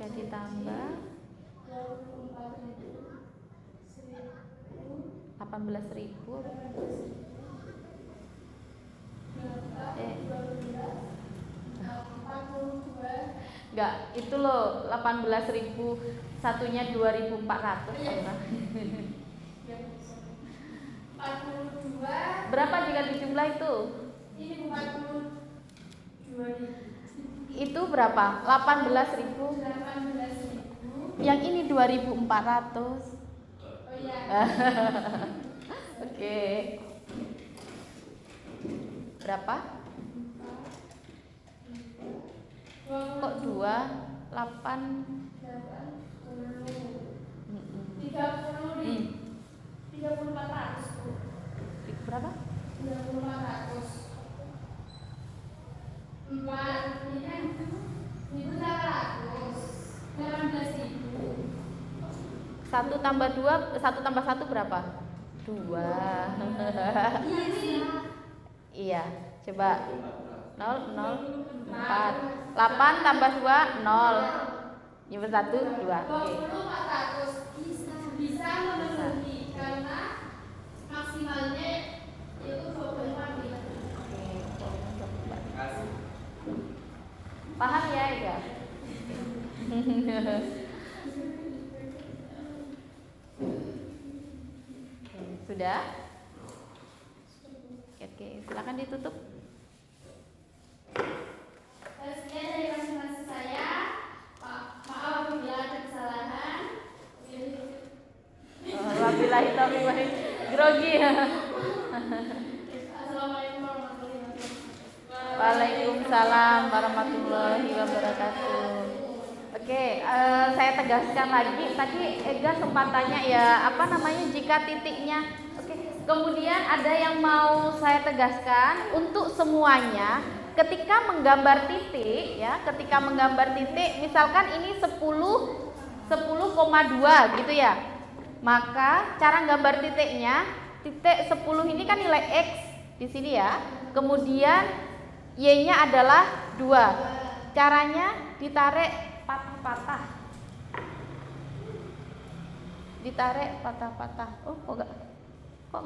Jika ditambah 18.000. Enggak, itu loh 18.000 satunya 2.400 apa? 42. Berapa jika dijumlah itu? Ini 42. Itu berapa? 18.000. 18.000. Yang ini 2.400. Oh iya. Oke. Berapa? Kok 2? 8. 3400. Berapa? 3400. 4 ini kan 1.800. 18.000. 1 tambah 2, 1 tambah 1 berapa? 2. Iya, coba 0, 0, 4. 8 tambah 2, 0. Nyebut 1, 2. Oke. 2400 bisa memenuhi karena maksimalnya itu 24 liter. Kasih. Paham ya, Ega? Sudah? Oke, silakan ditutup. Sekian dari masing-masing saya. Maaf grogi. Assalamualaikum warahmatullahi wabarakatuh. Waalaikumsalam warahmatullahi wabarakatuh. Oke, saya tegaskan lagi. Tadi Ega sempat tanya ya, apa namanya jika titiknya. Oke, kemudian ada yang mau saya tegaskan untuk semuanya. Ketika menggambar titik, ya, ketika menggambar titik, misalkan ini 10,2 gitu ya. Maka cara gambar titiknya, titik 10 ini kan nilai X di sini ya. Kemudian Y-nya adalah 2. Caranya ditarik patah-patah. Ditarik patah-patah. Oh, kok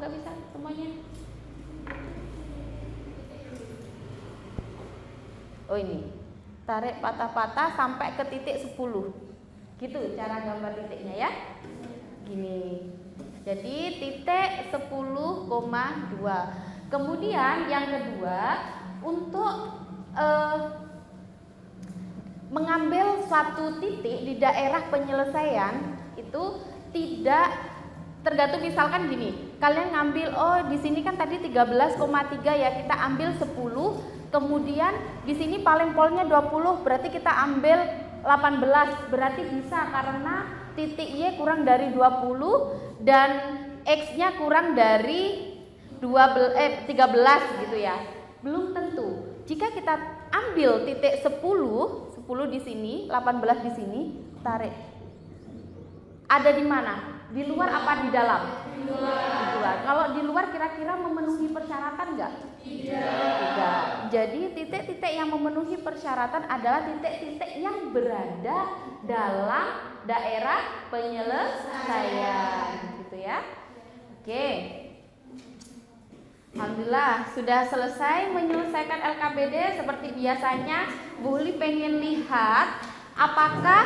enggak bisa semuanya? Oh, ini. Tarik patah-patah sampai ke titik 10. Gitu cara gambar titiknya ya. Gini. Jadi titik 10,2. Kemudian yang kedua, untuk mengambil suatu titik di daerah penyelesaian itu tidak tergantung, misalkan gini, kalian ngambil di sini kan tadi 13,3 ya, kita ambil 10, kemudian di sini paling polnya 20, berarti kita ambil 18, berarti bisa karena titik Y kurang dari 20 dan X-nya kurang dari 13 gitu ya. Belum tentu. Jika kita ambil titik 10 di sini, 18 di sini, tarik. Ada di mana? Di luar apa di dalam? Di luar. Kalau di luar kira-kira memenuhi persyaratan enggak? Tidak. Jadi titik-titik yang memenuhi persyaratan adalah titik-titik yang berada dalam daerah penyelesaian, gitu ya. Oke. Alhamdulillah sudah selesai menyelesaikan LKPD. Seperti biasanya Bu Uli pengen lihat apakah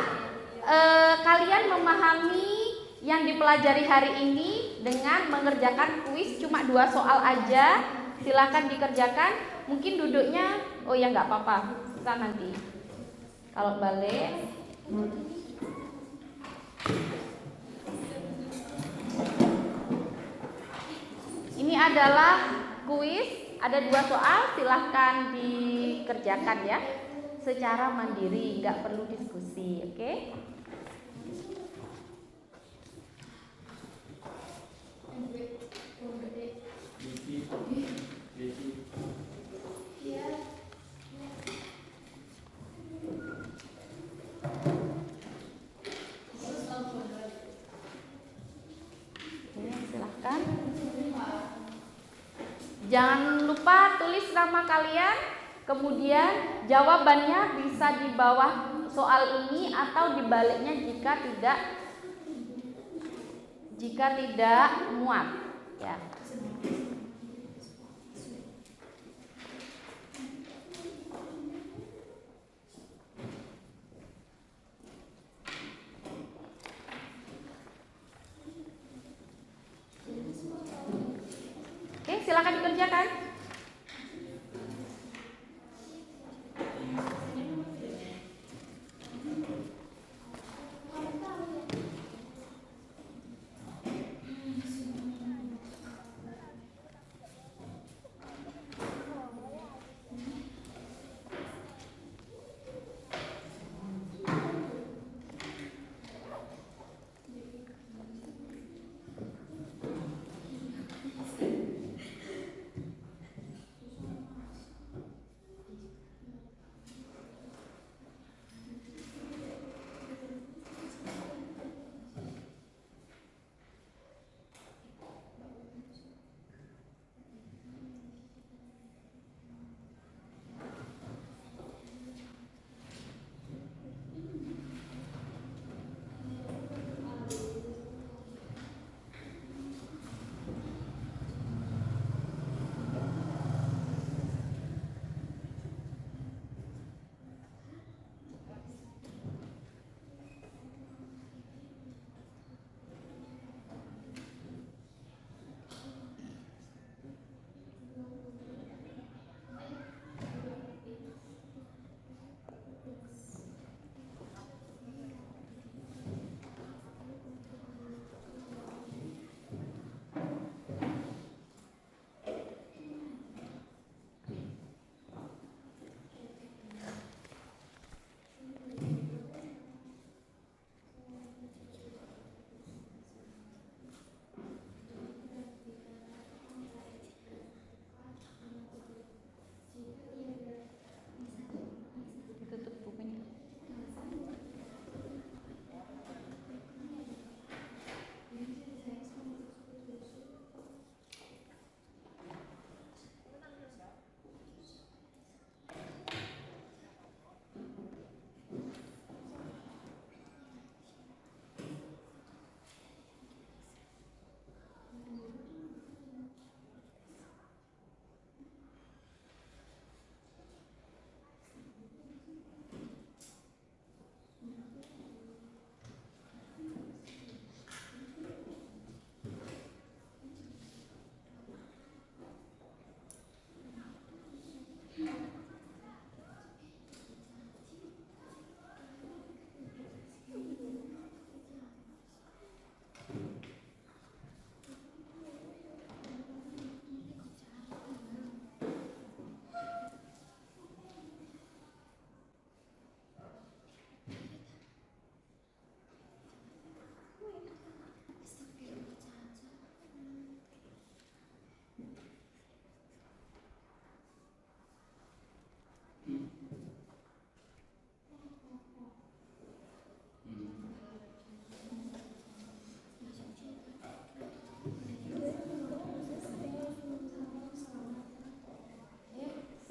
kalian memahami yang dipelajari hari ini dengan mengerjakan kuis cuma 2 soal aja. Silahkan dikerjakan. Mungkin duduknya ya nggak apa-apa, kita nanti kalau balik. Ini adalah kuis, ada 2 soal, silahkan dikerjakan ya secara mandiri, nggak perlu diskusi, oke? Silahkan. Jangan lupa tulis nama kalian, kemudian jawabannya bisa di bawah soal ini atau di baliknya jika tidak muat, ya. Oke, silakan dikerjakan.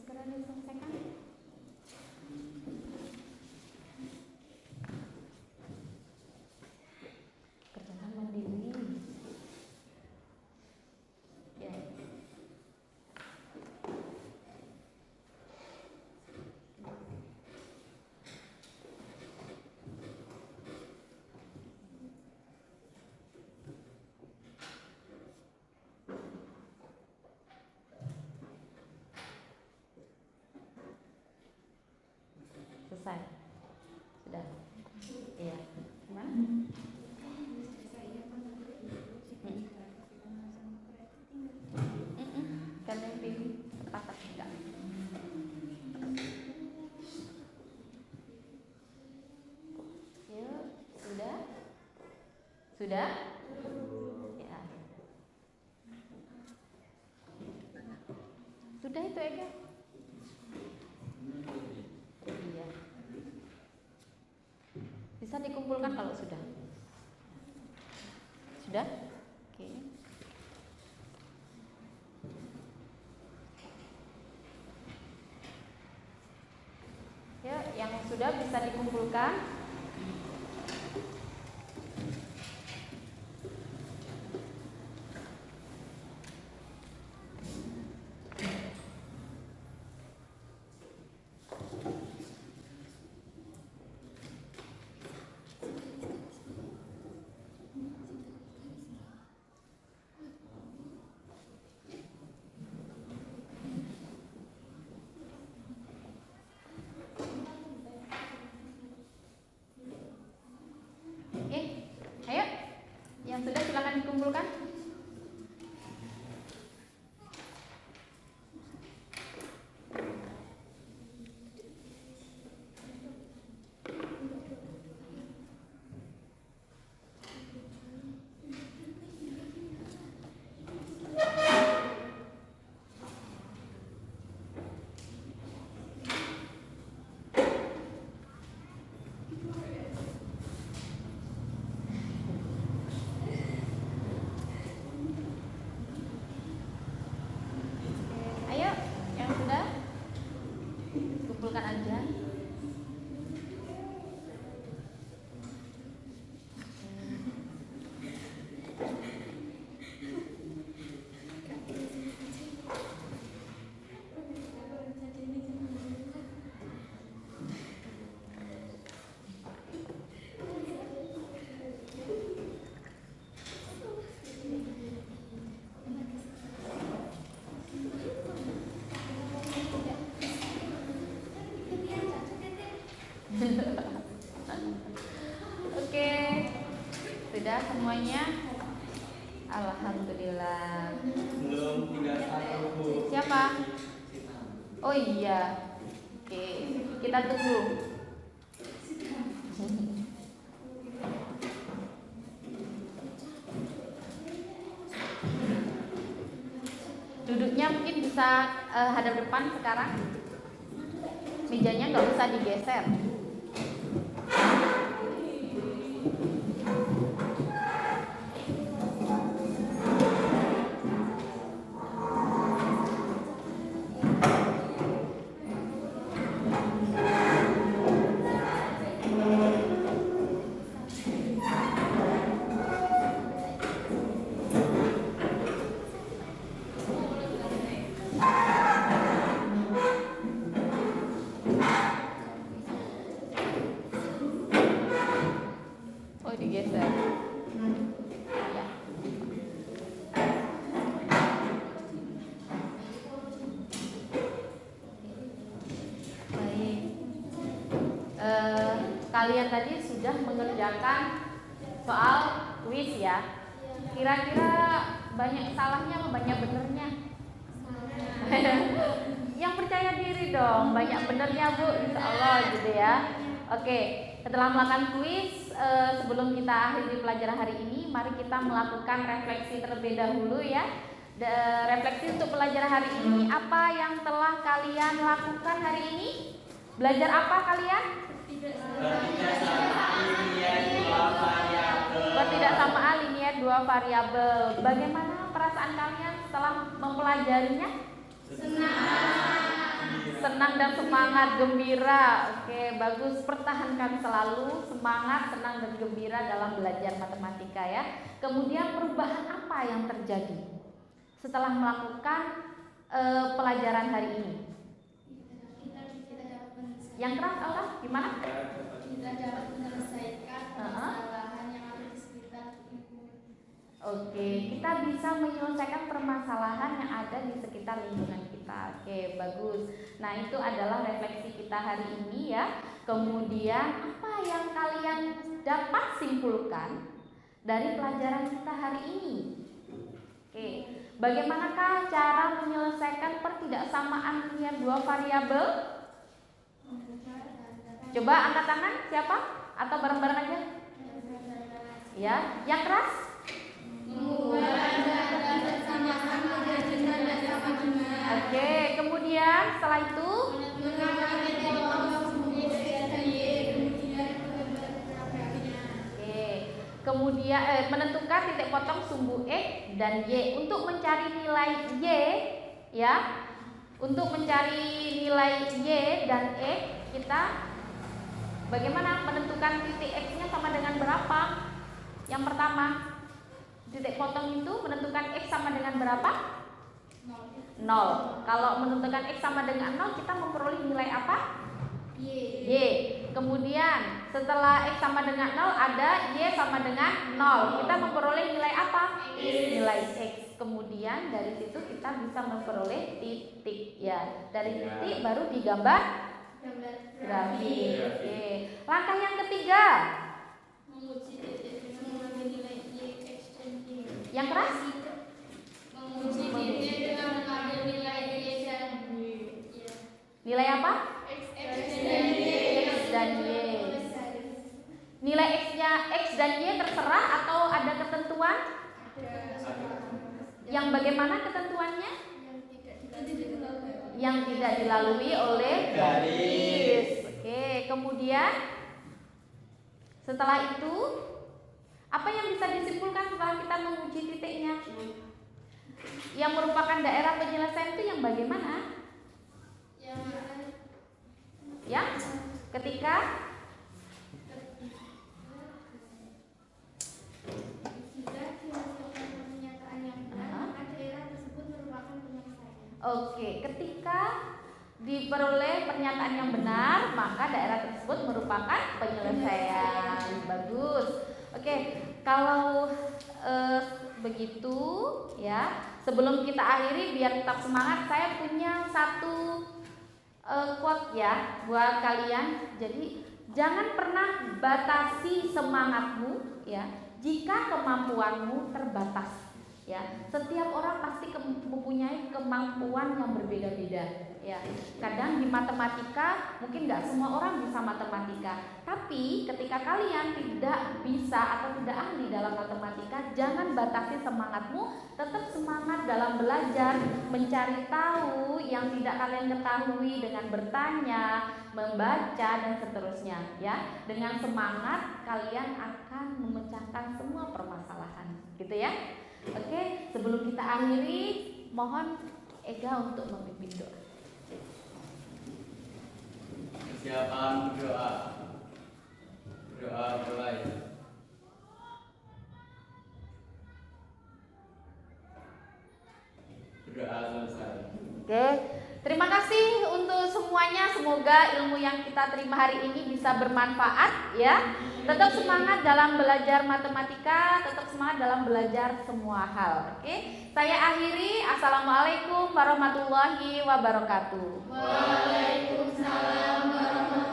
Segera diselesaikan. Kerjaan mandiri. Ya. Selesai. Sudah. Iya. Gimana? Kalian pilih tepat atau enggak? Yuk, sudah? Sudah? Ya. Sudah itu Ega? Iya. Bisa dikumpulkan kalau sudah. Sudah? Oke. Ya, yang sudah bisa dikumpulkan. Ayo, yang sudah silakan dikumpulkan. Ayo, yang sudah kumpulkan aja. Oke, sudah semuanya. Alhamdulillah. Belum tinggal satu Bu. Siapa? Oh iya. Oke, kita tunggu. Duduknya mungkin bisa hadap depan sekarang. Mejanya nggak usah digeser. Oh digeser. Ya. Baik. Kalian tadi sudah mengerjakan soal kuis ya. Kira-kira banyak salahnya apa banyak benernya? Yang percaya diri dong, banyak benernya Bu, insya Allah gitu ya. Oke, setelah melakukan kuis, sebelum kita akhiri pelajaran hari ini, mari kita melakukan refleksi terlebih dahulu ya. refleksi untuk pelajaran hari ini. Apa yang telah kalian lakukan hari ini? Belajar apa kalian? Pertidaksamaan linier dua variabel. Bagaimana perasaan kalian setelah mempelajarinya? Senang dan semangat, gembira. Oke, bagus. Pertahankan selalu semangat, senang dan gembira dalam belajar matematika ya. Kemudian perubahan apa yang terjadi setelah melakukan pelajaran hari ini? Yang keras Allah gimana? Kita dapat menyelesaikan permasalahan yang ada di sekitar lingkungan. Oke, kita bisa menyelesaikan permasalahan yang ada di sekitar lingkungan kita. Oke, bagus. Nah, itu adalah refleksi kita hari ini ya. Kemudian apa yang kalian dapat simpulkan dari pelajaran kita hari ini? Oke, bagaimanakah cara menyelesaikan pertidaksamaan linier dua variabel? Coba angkat tangan siapa? Atau bareng-bareng aja? Ya, yang keras? Oke, kemudian setelah itu kemudian menentukan titik potong sumbu X dan Y. Untuk mencari nilai Y ya, untuk mencari nilai Y dan X kita bagaimana menentukan titik X-nya sama dengan berapa? Yang pertama, titik potong itu menentukan X sama dengan berapa? 0. Kalau menentukan X sama dengan 0, kita memperoleh nilai apa? Y. Kemudian setelah X sama dengan 0 ada Y sama dengan 0. Kita memperoleh nilai apa? Nilai X. Kemudian dari situ kita bisa memperoleh titik ya. Dari titik baru digambar grafik. Oke. Langkah yang ketiga. Menguji titik dengan mengambil nilai Y, X, dan Y. Yang keras? Menguji titik dengan mengambil nilai Y dan Y. Nilai apa? X dan Y. X dan Y. Nilai X-nya X dan Y terserah atau ada ketentuan? Yang bagaimana ketentuannya? Yang tidak dilalui oleh garis. Oke, kemudian setelah itu apa yang bisa disimpulkan setelah kita menguji titiknya? Yang merupakan daerah penyelesaian itu yang bagaimana? Ya, ketika Oke, ketika diperoleh pernyataan yang benar, maka daerah tersebut merupakan penyelesaian. Bagus. Oke, kalau begitu ya, sebelum kita akhiri biar tetap semangat, saya punya satu quote ya buat kalian. Jadi jangan pernah batasi semangatmu ya jika kemampuanmu terbatas. Ya, setiap orang pasti mempunyai kemampuan yang berbeda-beda. Ya, kadang di matematika mungkin nggak semua orang bisa matematika. Tapi ketika kalian tidak bisa atau tidak ahli dalam matematika, jangan batasi semangatmu. Tetap semangat dalam belajar, mencari tahu yang tidak kalian ketahui dengan bertanya, membaca dan seterusnya. Ya, dengan semangat kalian akan memecahkan semua permasalahan. Gitu ya. Oke, sebelum kita akhiri, mohon Ega untuk memimpin doa. Persiapan berdoa. Berdoa mulai. Berdoa selesai. Oke, terima kasih untuk semuanya. Semoga ilmu yang kita terima hari ini bisa bermanfaat ya. Tetap semangat dalam belajar matematika, tetap semangat dalam belajar semua hal. Oke, saya akhiri. Assalamualaikum warahmatullahi wabarakatuh. Waalaikumsalam warahmatullahi wabarakatuh.